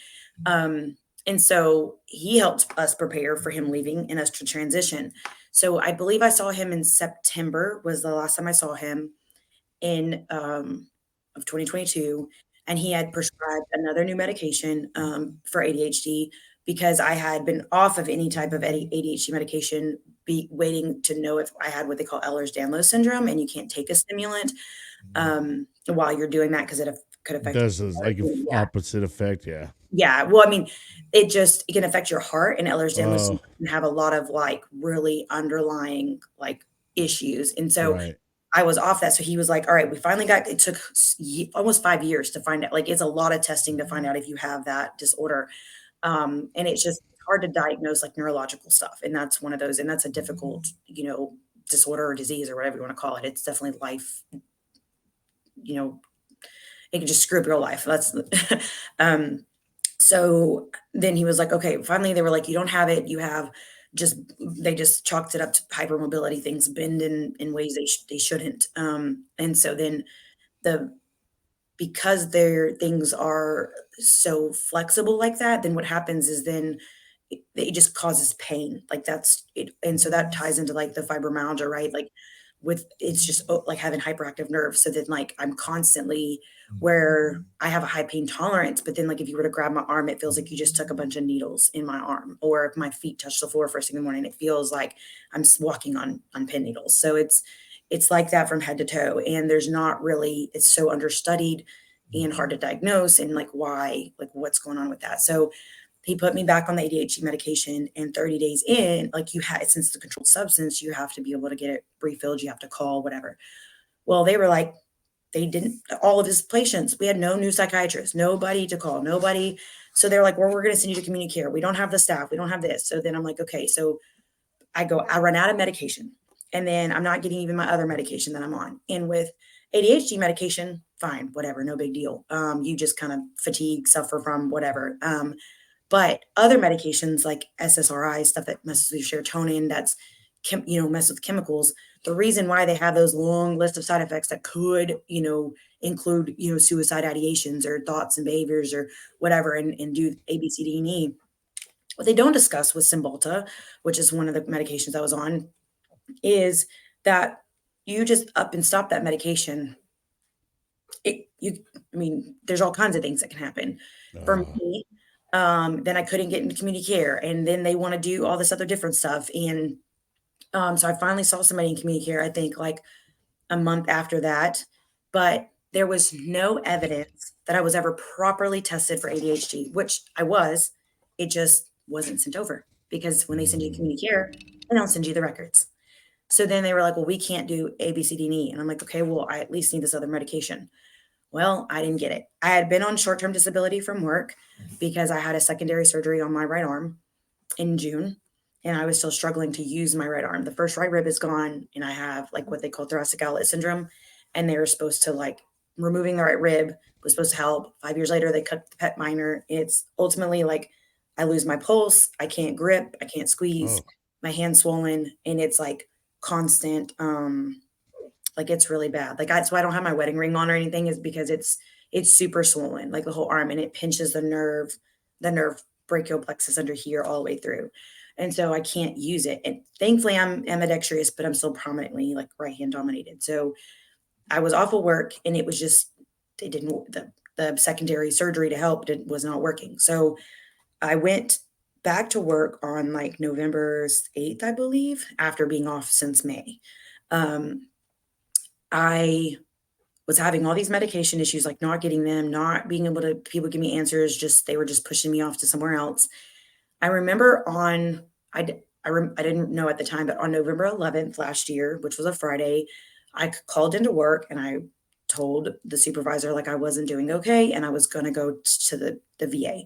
And so he helped us prepare for him leaving and us to transition. So I believe I saw him in September was the last time I saw him in of 2022, and he had prescribed another new medication for ADHD because I had been off of any type of ADHD medication, be waiting to know if I had what they call Ehlers-Danlos syndrome, and you can't take a stimulant. while you're doing that because it could It affect does this, like, yeah. opposite effect, yeah. Yeah, well, I mean, it can affect your heart, and Ehlers-Danlos Oh, syndrome can have a lot of, like, really underlying, like, issues, and so right. I was off that, so he was like, "Alright, we finally got" it took almost 5 years to find out, like, it's a lot of testing to find out if you have that disorder, and it's just hard to diagnose, like, neurological stuff, and that's one of those and that's a difficult, disorder or disease or whatever you wanna call it. It's definitely life, you know, it can just screw up your life. That's um, so then he was like, okay, finally they were like, you don't have it. You have just, they just chalked it up to hypermobility things bend in ways they shouldn't. And so then the, because their things are so flexible like that, then what happens is then it just causes pain. Like that's it. And so that ties into like the fibromyalgia, right? Like with it's just like having hyperactive nerves. So then like I'm constantly where I have a high pain tolerance, but then like if you were to grab my arm, it feels like you just took a bunch of needles in my arm. Or if my feet touch the floor first thing in the morning, it feels like I'm walking on pin needles. So it's like that from head to toe. And there's not really, it's so understudied and hard to diagnose and like why, like what's going on with that. So he put me back on the ADHD medication, and 30 days in, like you had, since it's a controlled substance, you have to be able to get it refilled. You have to call, whatever. Well, they were like, they didn't, all of his patients, we had no new psychiatrist, nobody to call, nobody. So they're like, well, we're going to send you to community care. We don't have the staff. We don't have this. So then I'm like, okay. So I run out of medication, and then I'm not getting even my other medication that I'm on. And with ADHD medication, fine, whatever, no big deal. You just kind of fatigue, suffer from whatever. But other medications like SSRI, stuff that messes with your serotonin, that's mess with chemicals. The reason why they have those long list of side effects that could, include, suicide ideations or thoughts and behaviors or whatever, and do A, B, C, D, and E. What they don't discuss with Cymbalta, which is one of the medications I was on, is that you just up and stop that medication. I mean, there's all kinds of things that can happen. For Oh, me, then I couldn't get into community care, and then they want to do all this other different stuff. And so I finally saw somebody in community care, I think like a month after that, but there was no evidence that I was ever properly tested for ADHD, which I was. It just wasn't sent over because when they send you to mm, community care, they don't send you the records. So then they were like, well, we can't do A, B, C, D, and E. And I'm like, okay, well, I at least need this other medication. Well, I didn't get it. I had been on short term disability from work because I had a secondary surgery on my right arm in June, and I was still struggling to use my right arm. The first right rib is gone, and I have like what they call thoracic outlet syndrome. And they were supposed to like removing the right rib was supposed to help. 5 years later, they cut the pet minor. It's ultimately like I lose my pulse, I can't grip, I can't squeeze, oh, my hand's swollen, and it's like constant. Like it's really bad. Like that's why I don't have my wedding ring on or anything, is because it's super swollen, like the whole arm, and it pinches the nerve brachial plexus under here all the way through. And so I can't use it. And thankfully I'm ambidextrous, but I'm still prominently like right hand dominated. So I was off of work, and it was just it didn't the secondary surgery to help was not working. So I went back to work on like November 8th, I believe, after being off since May. Um, I was having all these medication issues, like not getting them, not being able to people give me answers, just they were just pushing me off to somewhere else. I remember on I didn't know at the time, but on November 11th last year, which was a Friday, I called into work and I told the supervisor like I wasn't doing okay and I was going to go to the VA.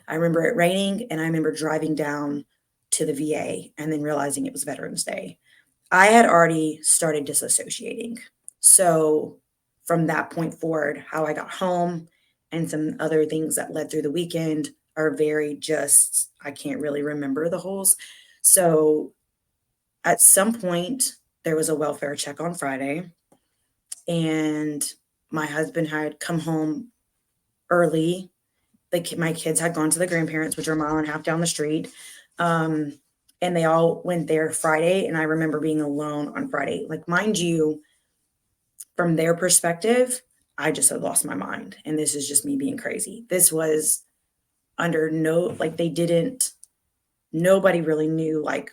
I remember it raining, and I remember driving down to the VA and then realizing it was Veterans Day. I had already started disassociating. So from that point forward, how I got home and some other things that led through the weekend are very just, I can't really remember the holes. So at some point, there was a welfare check on Friday, and my husband had come home early. My kids had gone to the grandparents, which are a mile and a half down the street. Um, and they all went there Friday. And I remember being alone on Friday. Like, mind you, from their perspective, I just had lost my mind. And this is just me being crazy. This was under no, like, nobody really knew, like,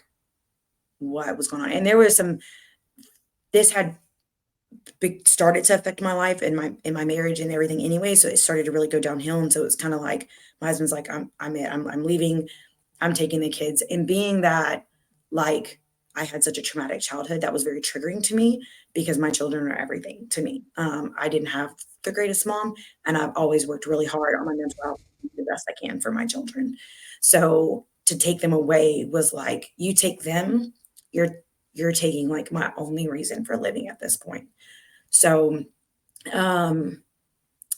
what was going on. And there was this had started to affect my life and my marriage and everything anyway. So it started to really go downhill. And so it's kind of like my husband's like, I'm leaving, I'm taking the kids. And being that, like, I had such a traumatic childhood, that was very triggering to me because my children are everything to me. I didn't have the greatest mom, and I've always worked really hard on my mental health to do the best I can for my children. So to take them away was like, you take them, you're you're taking like my only reason for living at this point. So um,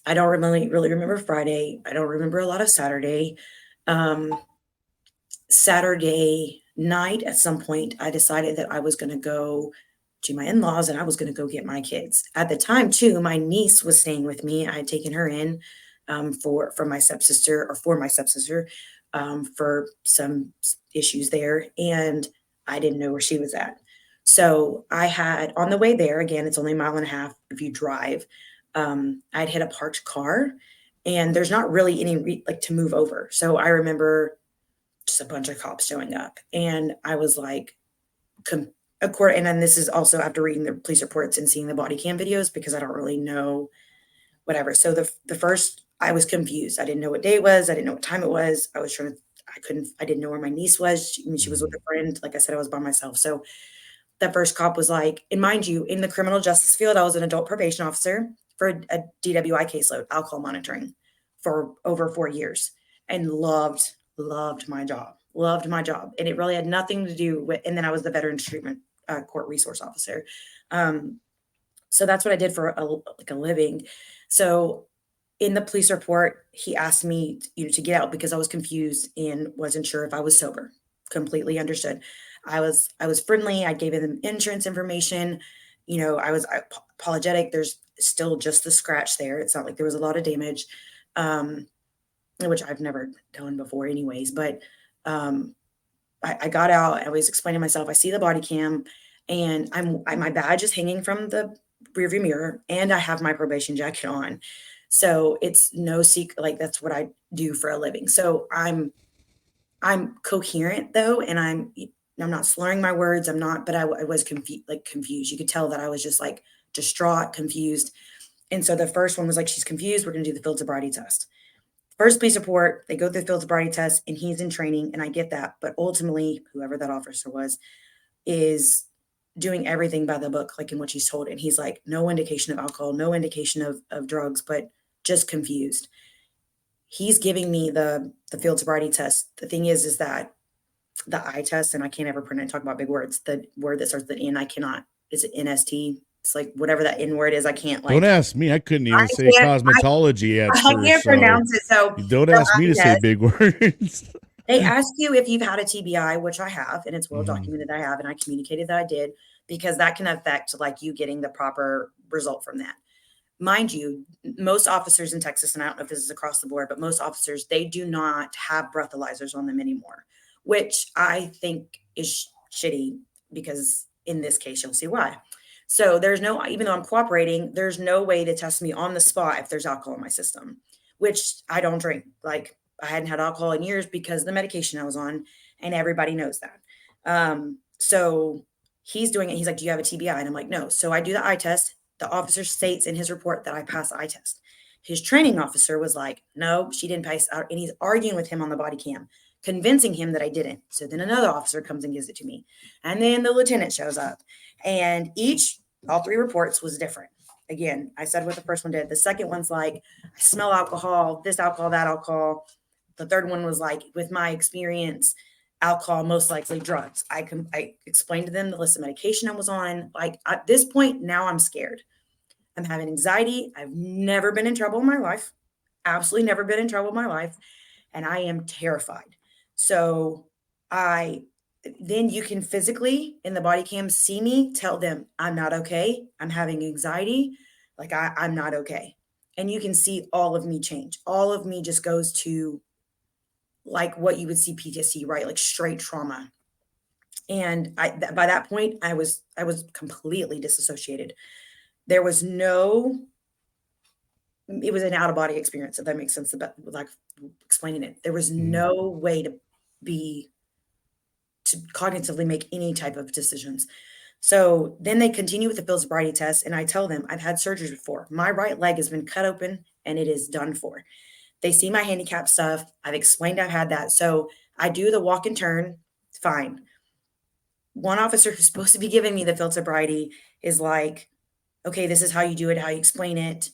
I don't really remember Friday. I don't remember a lot of Saturday. Um, Saturday night, at some point, I decided that I was going to go to my in-laws and I was going to go get my kids. At the time, too, my niece was staying with me. I had taken her in for my stepsister or for my stepsister for some issues there, and I didn't know where she was at. So I had on the way there, again, it's only a mile and a half if you drive. I'd hit a parked car, and there's not really any like to move over. So I remember just a bunch of cops showing up. And I was like, and then this is also after reading the police reports and seeing the body cam videos because I don't really know whatever. So the first, I was confused. I didn't know what day it was. I didn't know what time it was. I didn't know where my niece was. She was with Mhm. a friend. Like I said, I was by myself. So that first cop was like, and mind you, in the criminal justice field, I was an adult probation officer for a DWI caseload, alcohol monitoring, for over 4 years, and loved my job, loved my job. And it really had nothing to do with, and then I was the veterans treatment court resource officer. Um, so that's what I did for like a living. So in the police report, he asked me, to get out because I was confused and wasn't sure if I was sober. Completely understood. I was friendly. I gave him insurance information. I was apologetic. There's still just the scratch there. It's not like there was a lot of damage, um, which I've never done before, anyways. But um, I got out. I was explaining myself. I see the body cam, and my badge is hanging from the rearview mirror, and I have my probation jacket on. So it's no secret. Like that's what I do for a living. So I'm coherent though, and I'm not slurring my words. I'm not, but I was confused. You could tell that I was just like distraught, confused. And so the first one was like, she's confused. We're going to do the field sobriety test. First police report, they go through the field sobriety test, and he's in training, and I get that. But ultimately, whoever that officer was, is doing everything by the book, like in what she's told. And he's like, no indication of alcohol, no indication of drugs, but just confused. He's giving me the field sobriety test. The thing is that the eye test, and I can't ever talk about big words. The word that starts with N, I cannot. Is it NST? It's like whatever that N word is. I can't Don't like. ask me. I couldn't even I say can't. cosmetology at I first, can't so pronounce it. So don't the ask me eye to say test. big words. They ask you if you've had a TBI, which I have, and it's well Mhm. documented I have, and I communicated that I did because that can affect like you getting the proper result from that. Mind you, most officers in Texas, and I don't know if this is across the board, but most officers, they do not have breathalyzers on them anymore, which I think is shitty because in this case, you'll see why. So there's no, even though I'm cooperating, there's no way to test me on the spot if there's alcohol in my system, which I don't drink. Like I hadn't had alcohol in years because of the medication I was on, and everybody knows that. So he's doing it. He's like, "Do you have a TBI?" And I'm like, "No." So I do the eye test. The officer states in his report that I passed the eye test. His training officer was like, "No, she didn't pass," and he's arguing with him on the body cam, convincing him that I didn't. So then another officer comes and gives it to me, and then the lieutenant shows up, and all three reports was different. Again, I said what the first one did. The second one's like, I smell alcohol, this alcohol, that alcohol. The third one was like, with my experience, alcohol, most likely drugs. I explained to them the list of medication I was on. Like at this point, now I'm scared. I'm having anxiety. I've never been in trouble in my life. Absolutely never been in trouble in my life. And I am terrified. So I then you can physically in the body cam see me tell them I'm not okay. I'm having anxiety. Like I'm not okay. And you can see all of me change. All of me just goes to like what you would see PTSD, right? Like straight trauma. And by that point, I was completely disassociated. There was no it was an out of body experience, if that makes sense about like explaining it. There was Mhm. no way be to cognitively make any type of decisions. So then they continue with the field sobriety test, and I tell them I've had surgery before. My right leg has been cut open and it is done for. They see my handicap stuff. I've explained I've had that. So I do the walk and turn, fine. One officer who's supposed to be giving me the field sobriety is like, okay, this is how you do it, how you explain it.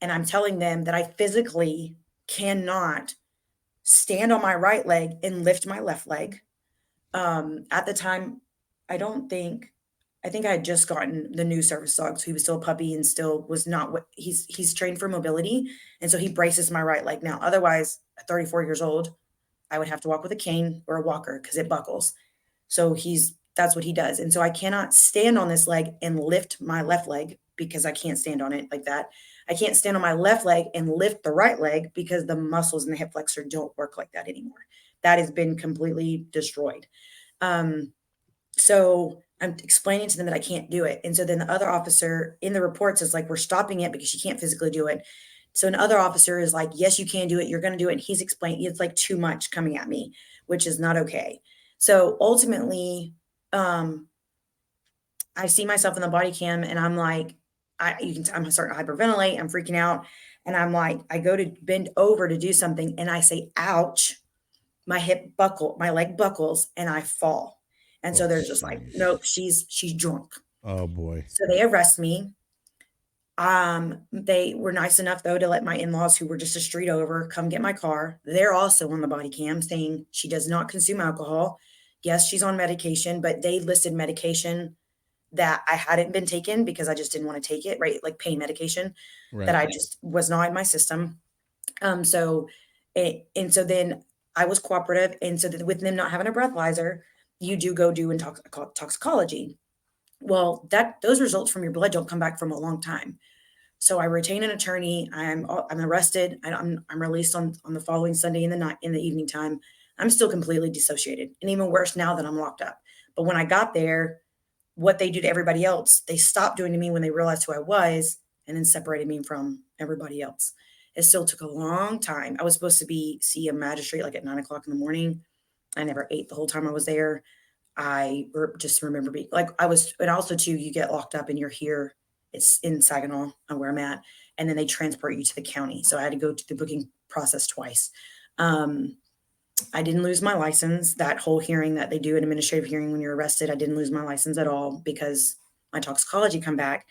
And I'm telling them that I physically cannot stand on my right leg and lift my left leg. At the time, I don't think I think I had just gotten the new service dog, so he was still a puppy and still was not what he's trained for mobility, and so he braces my right leg now. Otherwise, at 34 years old, I would have to walk with a cane or a walker because it buckles. So that's what he does. And so I cannot stand on this leg and lift my left leg because I can't stand on it like that. I can't stand on my left leg and lift the right leg because the muscles in the hip flexor don't work like that anymore. That has been completely destroyed. Um, so I'm explaining to them that I can't do it. And so then the other officer in the reports is like, we're stopping it because she can't physically do it. So another officer is like, yes, you can do it. You're going to do it. And he's explaining it's like too much coming at me, which is not okay. So ultimately, um, I see myself in the body cam and I'm like, I'm starting to hyperventilate. I'm freaking out. And I'm like, I go to bend over to do something and I say, ouch, my leg buckles and I fall. And Oh, so they're just like, sheesh. nope, she's drunk. Oh boy. So they arrest me. They were nice enough though to let my in-laws who were just a street over come get my car. They're also on the body cam saying she does not consume alcohol. Yes, she's on medication, but they listed medication that I hadn't been taken because I just didn't want to take it, right? Like pain medication that Right. I just was not in my system. So and so then I was cooperative, and so that with them not having a breathalyzer, you do go do toxicology. Well, that those results from your blood don't come back from a long time. So I retain an attorney. I'm arrested. I'm released on the following Sunday in the night in the evening time. I'm still completely dissociated, and even worse now that I'm locked up. But when I got there, what they do to everybody else, they stopped doing to me when they realized who I was, and then separated me from everybody else. It still took a long time. I was supposed to see a magistrate like at 9 o'clock in the morning. I never ate the whole time I was there. Just remember being like I was, and also too, you get locked up and you're here. It's in Saginaw, where I'm at, and then they transport you to the county. So I had to go to the booking process twice. Um, I didn't lose my license. That whole hearing that they do, an administrative hearing when you're arrested, I didn't lose my license at all because my toxicology come back.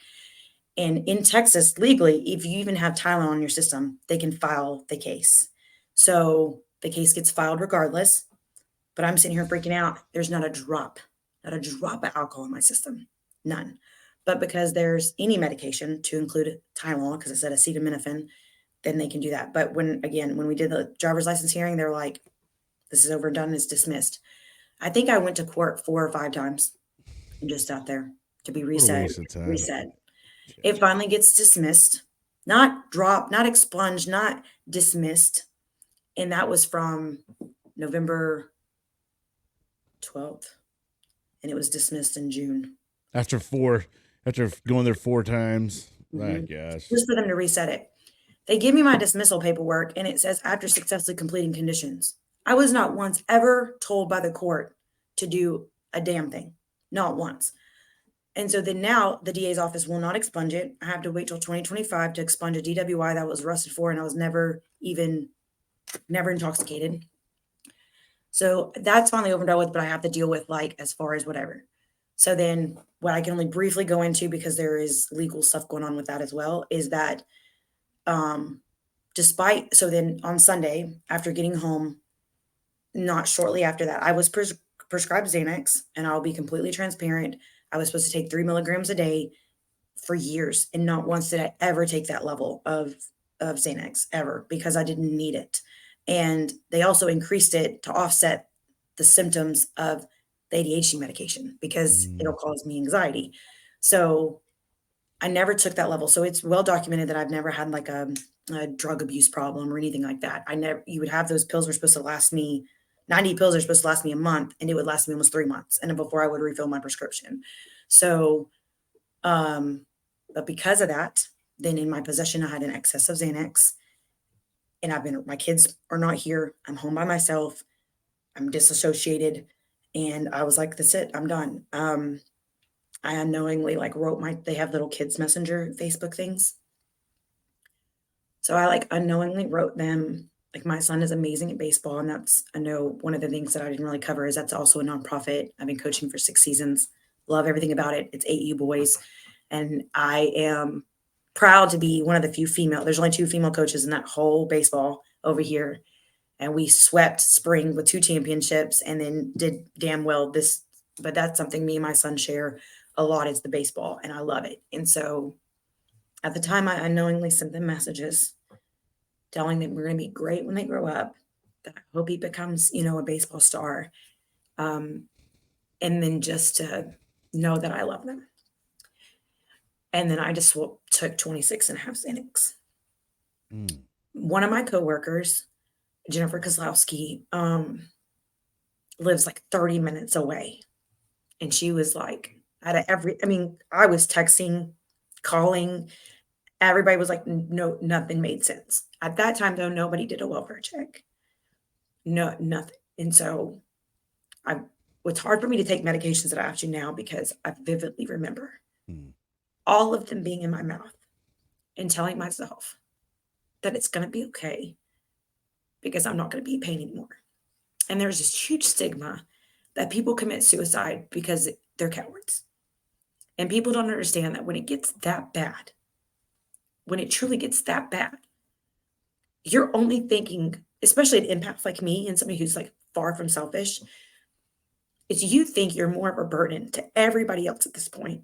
And in Texas, legally, if you even have Tylenol in your system, they can file the case. So the case gets filed regardless. But I'm sitting here freaking out. There's not a drop of alcohol in my system, none. But because there's any medication to include Tylenol, because it said acetaminophen, then they can do that. But when we did the driver's license hearing, they're like, this is over and done, it's dismissed. I think I went to court 4 or 5 times and just sat there to be What a reset, waste of time. reset. It finally gets dismissed, not dropped, not expunged, not dismissed. And that was from November 12th. And it was dismissed in June. After going there 4 times. My Mhm. gosh. Just for them to reset it. They give me my dismissal paperwork and it says after successfully completing conditions. I was not once ever told by the court to do a damn thing. Not once. And so then now the DA's office will not expunge it. I have to wait till 2025 to expunge a DWI that I was arrested for and I was never intoxicated. So that's finally over and done with, but I have to deal with like as far as whatever. So then what I can only briefly go into because there is legal stuff going on with that as well is that um so then on Sunday after getting home, not shortly after that, I was prescribed Xanax, and I'll be completely transparent. I was supposed to take 3 milligrams a day for years, and not once did I ever take that level of Xanax ever because I didn't need it. And they also increased it to offset the symptoms of the ADHD medication because Mm. it'll cause me anxiety. So I never took that level. So it's well documented that I've never had like a drug abuse problem or anything like that. You would have those pills were supposed to last me 90 pills are supposed to last me a month and it would last me almost 3 months. And then before I would refill my prescription. So, um, but because of that, then in my possession, I had an excess of Xanax and my kids are not here. I'm home by myself. I'm disassociated. And I was like, that's it. I'm done. I unknowingly like wrote they have little kids messenger Facebook things. So I like unknowingly wrote them, like my son is amazing at baseball. And that's, I know one of the things that I didn't really cover is that's also a nonprofit. I've been coaching for 6 seasons. Love everything about it. It's 8U boys. And I am proud to be one of the few female, there's only 2 female coaches in that whole baseball over here. And we swept spring with 2 championships and then did damn well this, but that's something me and my son share a lot is the baseball and I love it. And so at the time I unknowingly sent them messages telling them we're going to be great when they grow up, that I hope he becomes, a baseball star. Um, and then just to know that I love them. And then I just took 26 and a half innings. Mm. One of my coworkers, Jennifer Kozlowski, lives like 30 minutes away. And she was like, I was texting, calling. Everybody was like, no, nothing made sense. At that time, though, nobody did a welfare check. No, nothing. And so it's hard for me to take medications that I have to now because I vividly remember all of them being in my mouth and telling myself that it's going to be okay because I'm not going to be in pain anymore. And there's this huge stigma that people commit suicide because they're cowards. And people don't understand that when it gets that bad, when it truly gets that bad, you're only thinking, especially an empath like me and somebody who's like far from selfish, is you think you're more of a burden to everybody else at this point.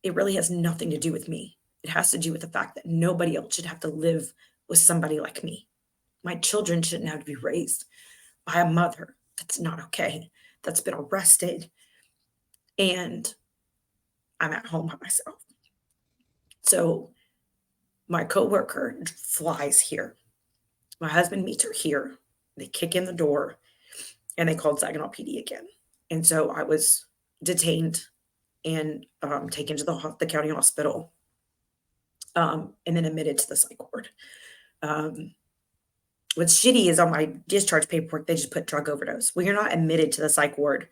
It really has nothing to do with me. It has to do with the fact that nobody else should have to live with somebody like me. My children shouldn't have to be raised by a mother that's not okay, that's been arrested, and I'm at home by myself. So my coworker flies here. My husband meets her here. They kick in the door and they called Saginaw PD again. And so I was detained and taken to the county hospital and then admitted to the psych ward. What's shitty is on my discharge paperwork, they just put drug overdose. Well, you're not admitted to the psych ward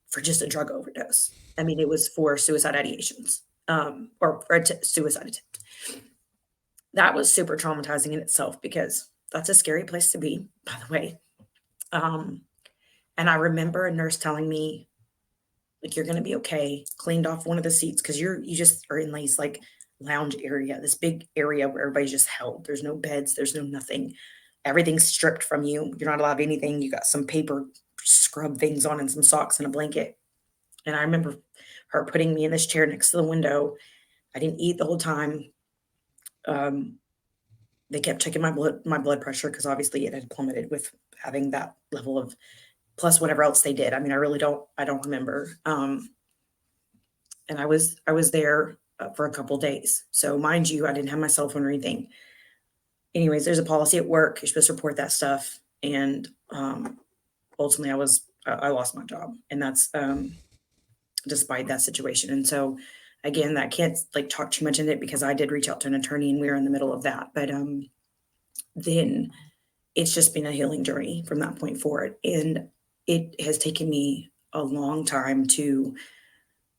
for just a drug overdose. I mean, it was for suicide ideations or for a suicide attempt. That was super traumatizing in itself because that's a scary place to be, by the way. And I remember a nurse telling me, like, you're going to be okay, cleaned off one of the seats because you just are in these like lounge area, this big area where everybody's just held. There's no beds, there's no nothing. Everything's stripped from you. You're not allowed anything. You got some paper scrub things on and some socks and a blanket. And I remember her putting me in this chair next to the window. I didn't eat the whole time. They kept checking my blood pressure because obviously it had plummeted with having that level of plus whatever else they did. I mean, I don't remember. And I was there for a couple days. So mind you, I didn't have my cell phone or anything. Anyways, there's a policy at work. You're supposed to report that stuff. And ultimately I lost my job, and that's despite that situation. And so again, that can't like talk too much in it because I did reach out to an attorney and we were in the middle of that. But then it's just been a healing journey from that point forward. And it has taken me a long time to,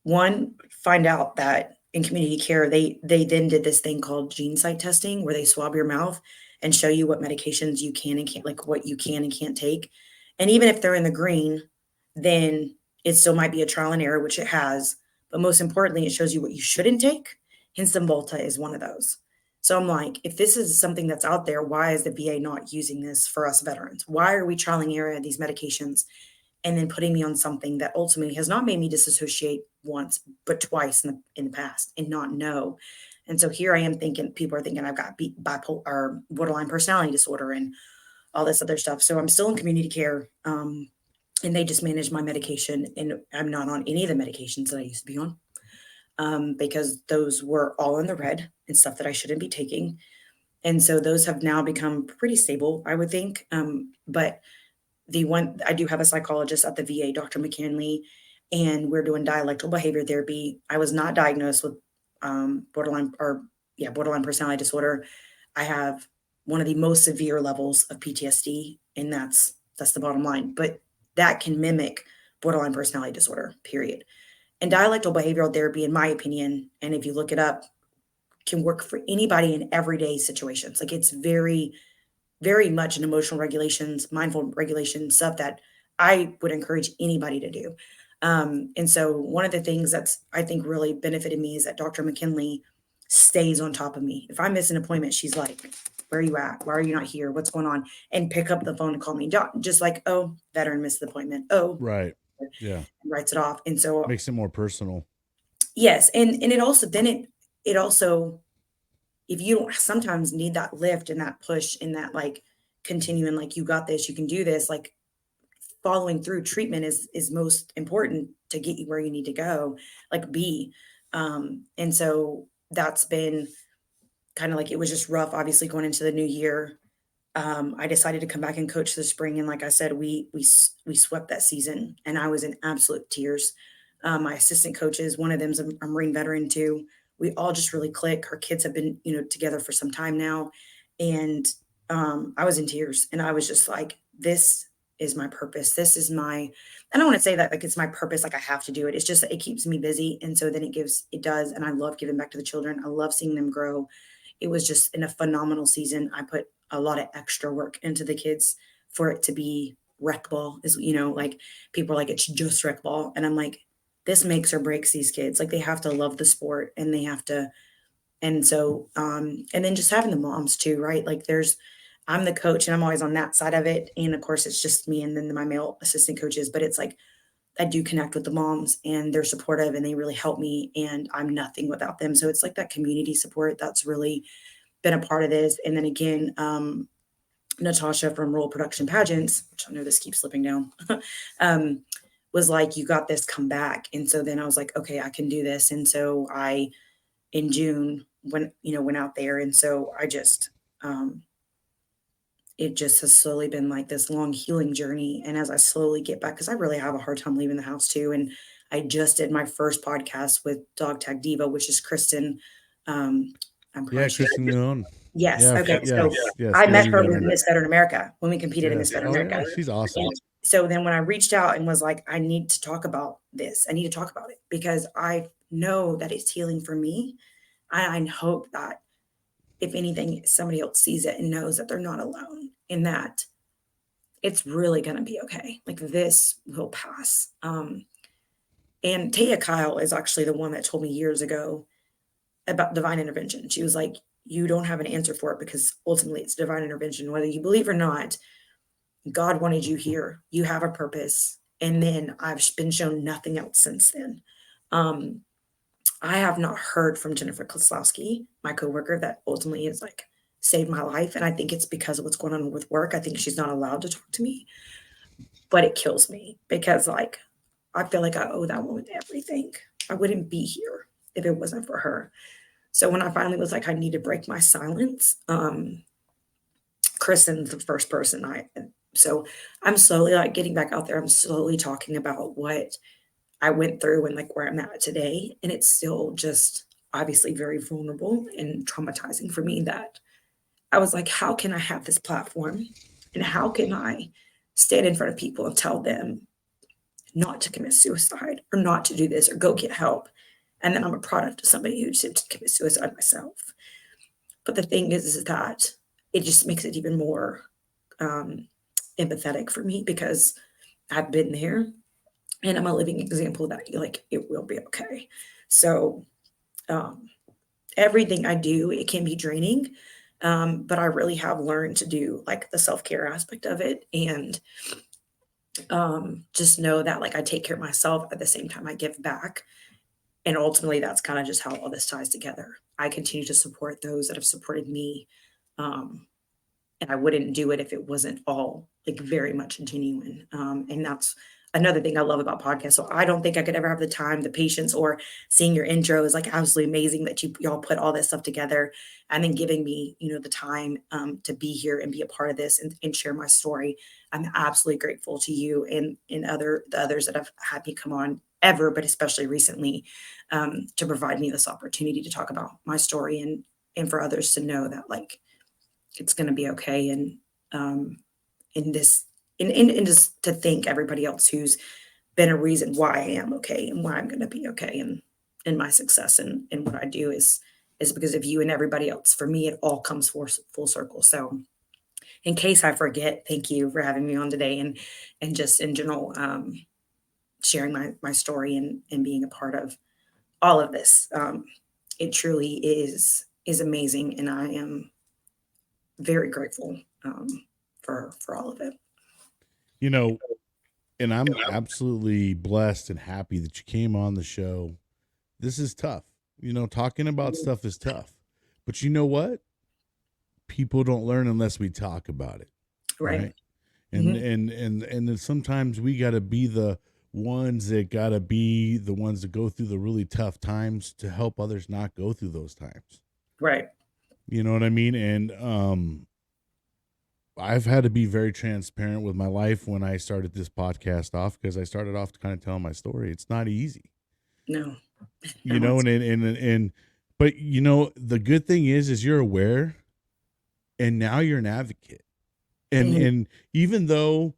one, find out that in community care, they then did this thing called gene site testing where they swab your mouth and show you what medications you can and can't, like what you can and can't take. And even if they're in the green, then it still might be a trial and error, which it has. But most importantly, it shows you what you shouldn't take. Cymbalta is one of those. So I'm like, if this is something that's out there, why is the VA not using this for us veterans? Why are we trialing and error these medications and then putting me on something that ultimately has not made me disassociate once, but twice in the past and not know? And so here I am thinking, people are thinking I've got bipolar or borderline personality disorder and all this other stuff. So I'm still in community care. And they just manage my medication, and I'm not on any of the medications that I used to be on because those were all in the red and stuff that I shouldn't be taking. And so those have now become pretty stable, I would think. But the one, I do have a psychologist at the VA, Dr. McKinley, and we're doing dialectical behavior therapy. I was not diagnosed with borderline personality disorder. I have one of the most severe levels of PTSD, and that's the bottom line. But that can mimic borderline personality disorder, period. And dialectal behavioral therapy, in my opinion, and if you look it up, can work for anybody in everyday situations. Like it's very, very much an emotional regulations, mindful regulation stuff that I would encourage anybody to do. And so one of the things that's I think really benefited me is that Dr. McKinley stays on top of me. If I miss an appointment, she's like, "Where are you at? Why are you not here? What's going on?" And pick up the phone and call me. Just like, "Oh, veteran missed the appointment. Oh," Right. Yeah. and writes it off. And so Makes it more personal. yes, and it also then it also if you don't sometimes need that lift and that push and that like continuing like you got this, you can do this, like following through treatment is most important to get you where you need to go, like be. And so that's been kind of like it was just rough, obviously going into the new year. I decided to come back and coach this spring, and like I said, we swept that season, and I was in absolute tears. My assistant coaches, one of them's a Marine veteran too. We all just really click. Our kids have been, together for some time now, and I was in tears, and I was just like, "This is my purpose. This is my." I don't want to say that like it's my purpose, like I have to do it. It's just that it keeps me busy, and so then it does, and I love giving back to the children. I love seeing them grow. It was just in a phenomenal season. I put a lot of extra work into the kids for it to be rec ball is, like people are like, it's just rec ball. And I'm like, this makes or breaks these kids. Like they have to love the sport and they have to, and so, and then just having the moms too, right? Like I'm the coach and I'm always on that side of it. And of course it's just me and then my male assistant coaches, but it's like, I do connect with the moms and they're supportive and they really help me and I'm nothing without them. So it's like that community support that's really been a part of this. And then again, Natasha from Rural Production Pageants, which I know this keeps slipping down, was like, you got this, come back. And so then I was like, okay, I can do this. And so in June, went out there. And so it just has slowly been like this long healing journey. And as I slowly get back, because I really have a hard time leaving the house too. And I just did my first podcast with Dog Tag Diva, which is Kristen. I'm Yeah, probably Kristen Leon. yes. Yeah, Okay. So yes, I met Lady her with Veteran. Miss Veteran America when we competed in Miss Yes. Veteran Oh America. yeah, she's awesome. And so then when I reached out and was like, I need to talk about this, I need to talk about it because I know that it's healing for me. I hope that if anything, somebody else sees it and knows that they're not alone in that it's really going to be okay. Like this will pass. And Taya Kyle is actually the one that told me years ago about divine intervention. She was like, you don't have an answer for it because ultimately it's divine intervention. Whether you believe or not, God wanted you here. You have a purpose. And then I've been shown nothing else since then. Um, I have not heard from Jennifer Koslowski, my coworker, that ultimately is like saved my life. And I think it's because of what's going on with work. I think she's not allowed to talk to me, but it kills me because like I feel like I owe that woman everything. I wouldn't be here if it wasn't for her. So when I finally was like, I need to break my silence, Kristen's the first person so I'm slowly like getting back out there. I'm slowly talking about what I went through and like where I'm at today. And it's still just obviously very vulnerable and traumatizing for me that I was like, how can I have this platform? And how can I stand in front of people and tell them not to commit suicide or not to do this or go get help? And then I'm a product of somebody who did commit suicide myself. But the thing is that it just makes it even more empathetic for me because I've been there and I'm a living example that like it will be okay. So everything I do, it can be draining. But I really have learned to do like the self-care aspect of it and just know that like I take care of myself at the same time I give back. And ultimately that's kind of just how all this ties together. I continue to support those that have supported me. And I wouldn't do it if it wasn't all like very much genuine. And that's another thing I love about podcasts. So I don't think I could ever have the time, the patience, or seeing your intro is like absolutely amazing that y'all put all this stuff together and then giving me, the time to be here and be a part of this and share my story. I'm absolutely grateful to you and the others that have had me come on ever, but especially recently, to provide me this opportunity to talk about my story and for others to know that like it's going to be okay. And in this, and just to thank everybody else who's been a reason why I am okay and why I'm going to be okay. And my success and what I do is because of you and everybody else. For me, it all comes full circle. So in case I forget, thank you for having me on today and just in general, sharing my story and being a part of all of this. It truly is amazing, and I am very grateful for all of it. You know, and I'm absolutely blessed and happy that you came on the show. This is tough. Talking about stuff is tough. But you know what? People don't learn unless we talk about it, Right. right? And Hmm. and then sometimes we got to be the ones that got to be the ones that go through the really tough times to help others not go through those times. Right. You know what I mean? And I've had to be very transparent with my life when I started this podcast off, because I started off kind of telling my story. It's not easy, No. you No. know, It's and but the good thing is you're aware, and now you're an advocate. And mhm. and even though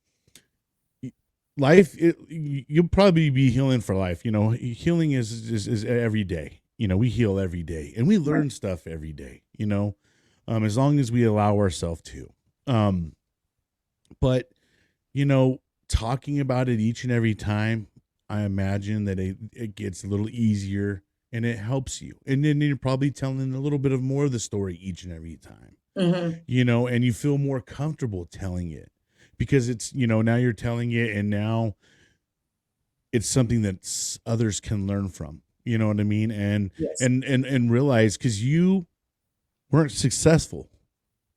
you'll probably be healing for life. Healing is every day. We heal every day, and we Right. learn stuff every day. As long as we allow ourselves to. Um, but you know, talking about it each and every time, I imagine that it gets a little easier and it helps you. And then you're probably telling a little bit of more of the story each and every time, Hmm. and you feel more comfortable telling it, because now you're telling it, and now it's something that others can learn from. You know what I mean? And Yes. and realize, because you weren't successful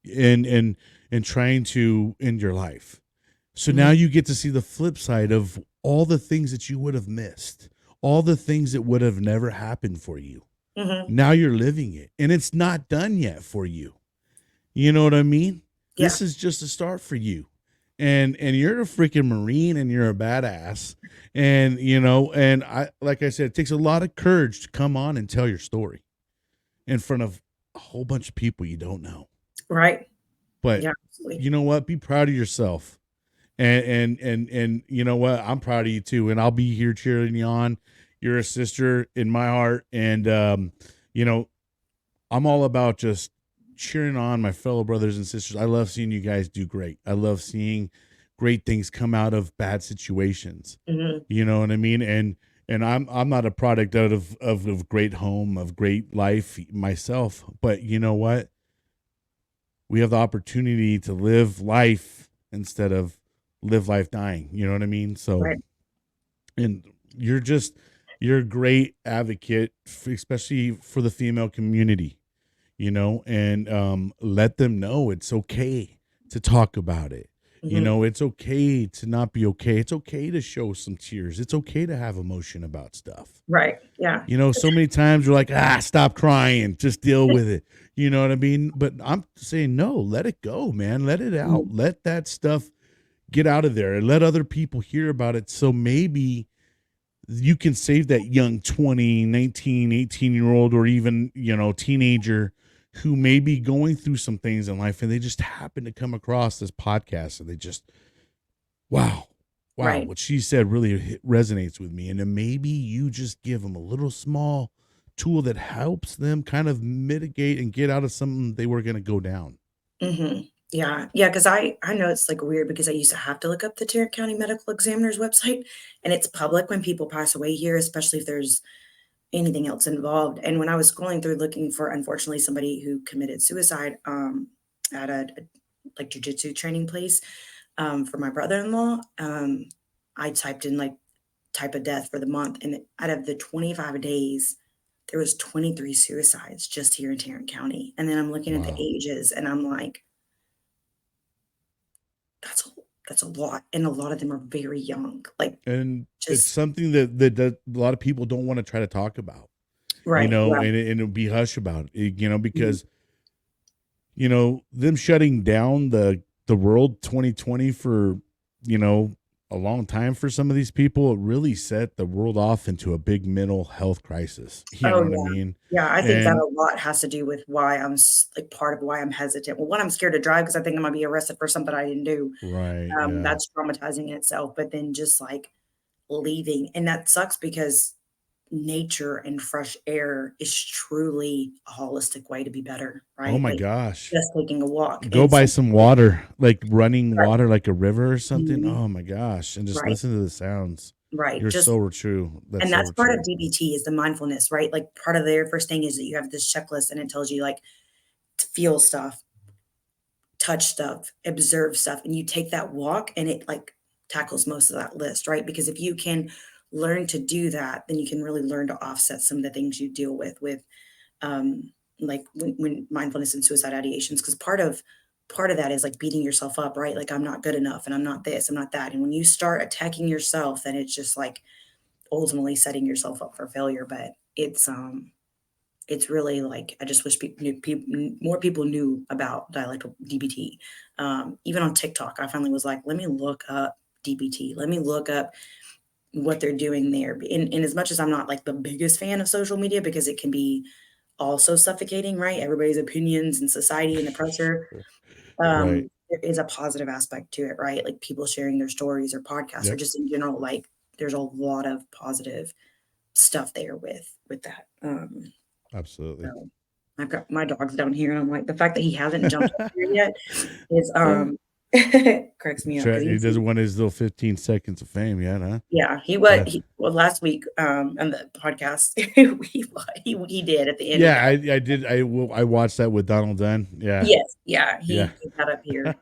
in trying to end your life. So now Hmm. you get to see the flip side of all the things that you would have missed, all the things that would have never happened for you. Hmm. Now you're living it, and it's not done yet for you. You know what I mean? Yeah. This is just a start for you. And you're a freaking Marine, and you're a badass. And I, like I said, it takes a lot of courage to come on and tell your story in front of a whole bunch of people you don't know. Right. But Yeah. Absolutely. you know what? Be proud of yourself. And you know what? I'm proud of you too. And I'll be here cheering you on. You're a sister in my heart. And you know, I'm all about just cheering on my fellow brothers and sisters. I love seeing you guys do great. I love seeing great things come out of bad situations. Hmm. You know what I mean? And I'm not a product out of great home, of great life myself. But you know what? We have the opportunity to live life instead of live life dying. You know what I mean? So, Right. and you're just you're a great advocate, especially for the female community. And let them know it's okay to talk about it. Hmm. It's okay to not be okay. It's okay to show some tears. It's okay to have emotion about stuff. Right. Yeah. So many times we're like, stop crying, just deal with it. You know what I mean? But I'm saying, no, let it go, man. Let it out. Mhm. Let that stuff get out of there, and let other people hear about it. So maybe you can save that young 20, 19, 18-year old, or even, teenager who may be going through some things in life, and they just happen to come across this podcast, and they just, wow, wow, Right. what she said really resonates with me. And then maybe you just give them a little small tool that helps them kind of mitigate and get out of something they were going to go down. Hmm. Yeah, yeah, because I know it's, like, weird because I used to have to look up the Tarrant County Medical Examiner's website, and it's public when people pass away here, especially if there's anything else involved, and when I was scrolling through looking for, unfortunately, somebody who committed suicide, at a, like, jujitsu training place, for my brother-in-law, I typed in, like, type of death for the month, and out of the 25 days, there was 23 suicides just here in Tarrant County, and then I'm looking at the Wow. ages, and I'm like, That's a that's a lot, and a lot of them are very young, like, And it's just something that a lot of people don't want to try to talk about, right, yeah, and it'll be hush about it, mhm, because them shutting down the world 2020 for you know a long time for some of these people, it really set the world off into a big mental health crisis. You know oh, what I yeah, mean? yeah, I think that And a lot has to do with why like, part of why I'm hesitant. Well, 1, I'm scared to drive because I think I might be arrested for something I didn't do, right, yeah. that's traumatizing in itself, but then just, like, leaving. And that sucks because nature and fresh air is truly a holistic way to be better, Oh right? my Like gosh. just taking a walk Go and by some some water, like running right, water, like a river or something. mhm, Oh my gosh. And just right, listen to the sounds. right. You're Just so true. That's and that's so part of true. DBT is the mindfulness, right? Like part of their first thing is that you have this checklist and it tells you like to feel stuff, touch stuff, observe stuff, and you take that walk and it like tackles most of that list, right? Because if you can learn to do that, then you can really learn to offset some of the things you deal with like when mindfulness and suicide ideations, because part of that is like beating yourself up, right? Like I'm not good enough and I'm not this, I'm not that. And when you start attacking yourself, then it's just like ultimately setting yourself up for failure. But it's really like I just wish more people knew about dialectal DBT. Even on TikTok, I finally was like, let me look up DBT. Let me look up what they're doing there. And as much as I'm not like the biggest fan of social media because it can be also suffocating, right? Everybody's opinions and society and the pressure. Right. There is a positive aspect to it, right? Like people sharing their stories or podcasts or Yep. just in general, like there's a lot of positive stuff there with that. Absolutely. So I've got my dog's down here, and I'm like, the fact that he hasn't jumped up here yet is, cracks me up because He he's doesn't want his little 15 seconds of fame yet, huh? yeah, Yeah. well, last week, on the podcast, he did at the end, he Yeah, got I did. I watched that with Donald Dunn. Yeah. yes, yeah, Yeah. he got up here,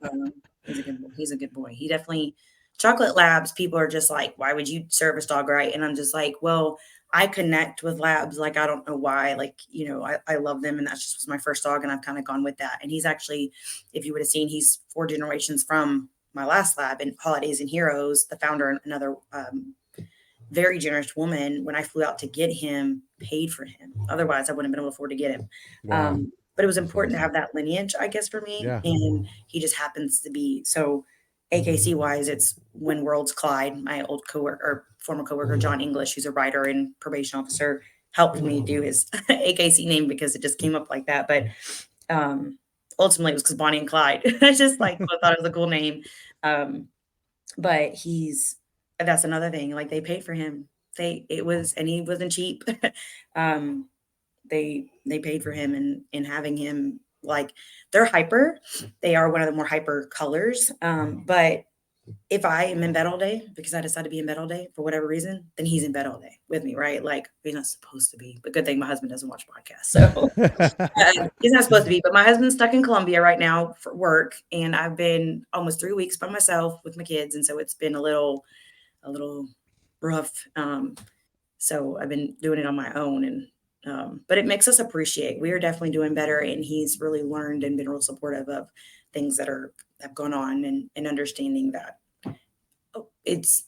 he's a good boy. He definitely chocolate labs, people are just like, "Why would you service dog right?" And I'm just like, "Well, I connect with labs, like, I don't know why, like, I love them, and that's just was my first dog, and I've kinda gone with that." And he's actually, if you would have seen, he's 4 generations from my last lab, and Holidays and Heroes, the founder and another, very generous woman, when I flew out to get him, paid for him. Otherwise, I wouldn't have been able to afford to get him. Wow. But it was That's important to have awesome. that lineage, I guess, for me. Yeah. And he just happens to be so AKC wise, it's When Worlds Collide. My old coworker or former coworker, John English, who's a writer and probation officer, helped me do his AKC name because it just came up like that. But um, ultimately, it was because Bonnie and Clyde. I just like thought it was a cool name. Um, but that's another thing, like, they paid for him. And he wasn't cheap. Um, they paid for him and having him, like they're hyper. They are one of the more hyper colors, but if I am in bed all day because I decide to be in bed all day for whatever reason, then he's in bed all day with me, right? Like, he's not supposed to be, but good thing my husband doesn't watch podcasts, so he's not supposed to be, but my husband's stuck in Colombia right now for work, and I've been almost 3 weeks by myself with my kids, and so it's been a little rough. So I've been doing it on my own, and but it makes us appreciate. We are definitely doing better, and he's really learned and been real supportive of things that have gone on, and understanding that it's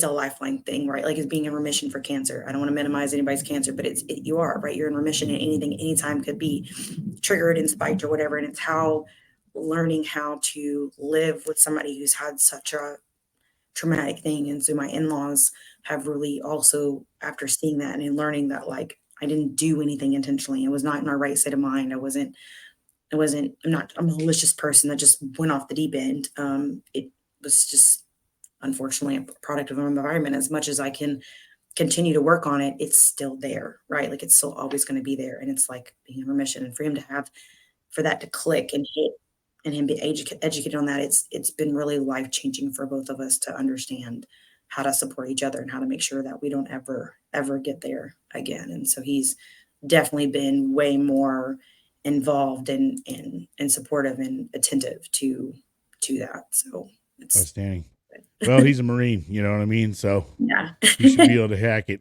a lifeline thing, right? Like, it's being in remission for cancer. I don't want to minimize anybody's cancer, but you are right. You're in remission, and anything, anytime could be triggered and spiked or whatever. And it's how learning how to live with somebody who's had such a traumatic thing. And so my in-laws have really also, after seeing that and learning that, like, I didn't do anything intentionally. I was not in my right state of mind. I'm a malicious person that just went off the deep end. It was just unfortunately a product of my environment. As much as I can continue to work on it, it's still there, right? Like, it's still always going to be there. And it's like being in remission. And for that to click and hit and him be educated on that, it's been really life changing for both of us to understand how to support each other and how to make sure that we don't ever get there again. And so he's definitely been way more involved and supportive and attentive to that. So it's Outstanding. Well, he's a Marine, you know what I mean? So yeah. he should be able to hack it.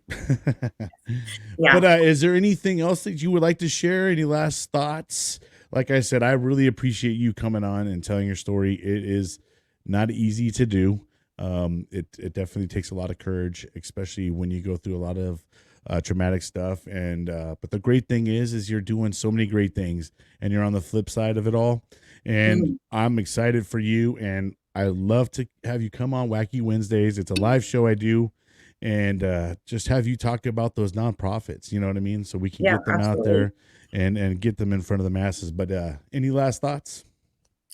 Yeah. But is there anything else that you would like to share? Any last thoughts? Like I said, I really appreciate you coming on and telling your story. It is not easy to do. It definitely takes a lot of courage, especially when you go through a lot of traumatic stuff. And but the great thing is you're doing so many great things, and you're on the flip side of it all. And Mhm. I'm excited for you, and I love to have you come on Wacky Wednesdays. It's a live show I do, and just have you talk about those nonprofits. You know what I mean? So we can Yeah, get them out absolutely. there and get them in front of the masses. But any last thoughts?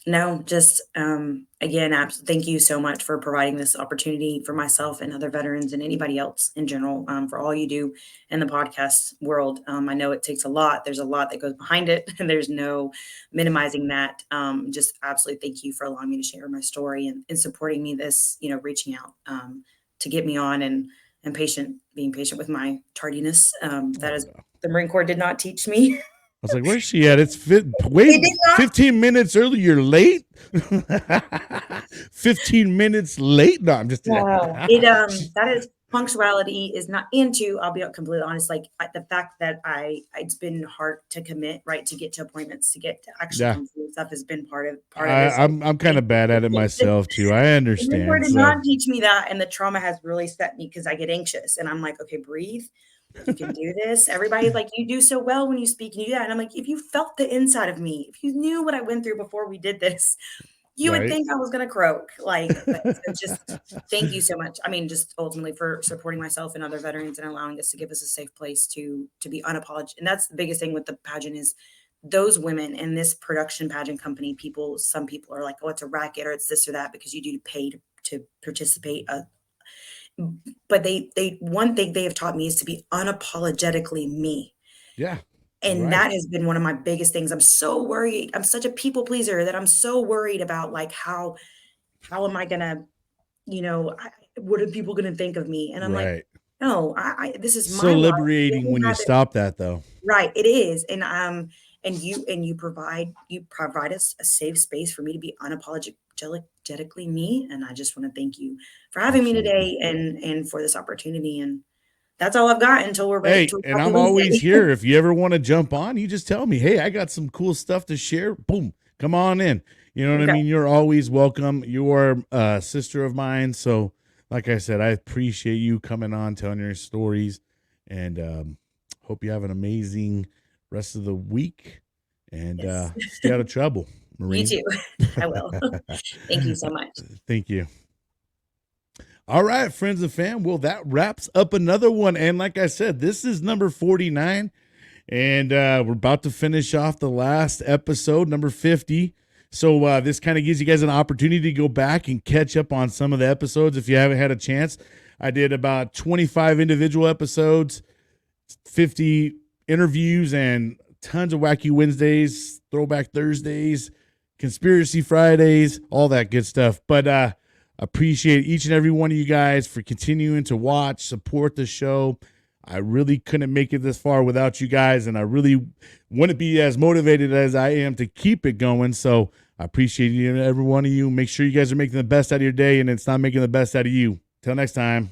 No, just again, thank you so much for providing this opportunity for myself and other veterans and anybody else in general, for all you do in the podcast world. I know it takes a lot. There's a lot that goes behind it, and there's no minimizing that. Just absolutely thank you for allowing me to share my story and supporting me this, reaching out to get me on and being patient with my tardiness. That Oh, is, no. the Marine Corps did not teach me. I was like, where's she at? It's It wait did not. 15 minutes early. You're late. 15 minutes late. No, I'm just Wow. That is punctuality is not into, I'll be completely honest, like the fact that it's been hard to commit, right? To get to appointments, to get to actually yeah. come through stuff has been part of this. I'm kind of bad at it myself too. I The mentor understand. did So not teach me that, and the trauma has really set me because I get anxious and I'm like, okay, breathe. You can do this. Everybody's like, you do so well when you speak and you do that. And I'm like, if you felt the inside of me, if you knew what I went through before we did this, you would right. think I was gonna croak, but so just thank you so much. I mean, just ultimately for supporting myself and other veterans and allowing us to give us a safe place to be unapologetic. And that's the biggest thing with the pageant is those women in this production pageant company, some people are like, oh, it's a racket or it's this or that because you do pay to participate. But they one thing they have taught me is to be unapologetically me. Yeah. And Right. that has been one of my biggest things. I'm so worried. I'm such a people pleaser that I'm so worried about like how am I gonna, what are people gonna think of me? And I'm like, Right. no, this is So my life. Let liberating me when you have it stop that though. right. It is. And you provide us a safe space for me to be unapologetically me. And I just want to thank you for having me Absolutely. today and for this opportunity. And that's all I've got until we're ready Hey, to and Coffee I'm always Wednesday. here. If you ever want to jump on, you just tell me, hey, I got some cool stuff to share. Boom, come on in. You know what I Okay. mean? You're always welcome. You are a sister of mine. So, like I said, I appreciate you coming on, telling your stories, and hope you have an amazing rest of the week and Yes. stay out of trouble, You Marine. too. I will. Thank you so much. Thank you. All right, friends and fam. Well, that wraps up another one. And like I said, this is number 49. And we're about to finish off the last episode, number 50. So this kind of gives you guys an opportunity to go back and catch up on some of the episodes if you haven't had a chance. I did about 25 individual episodes, 50 interviews, and tons of Wacky Wednesdays, Throwback Thursdays, Conspiracy Fridays, all that good stuff. But appreciate each and every one of you guys for continuing to watch, support the show. I really couldn't make it this far without you guys, and I really wouldn't be as motivated as I am to keep it going. So I appreciate you, every one of you. Make sure you guys are making the best out of your day, and it's not making the best out of you. Till next time.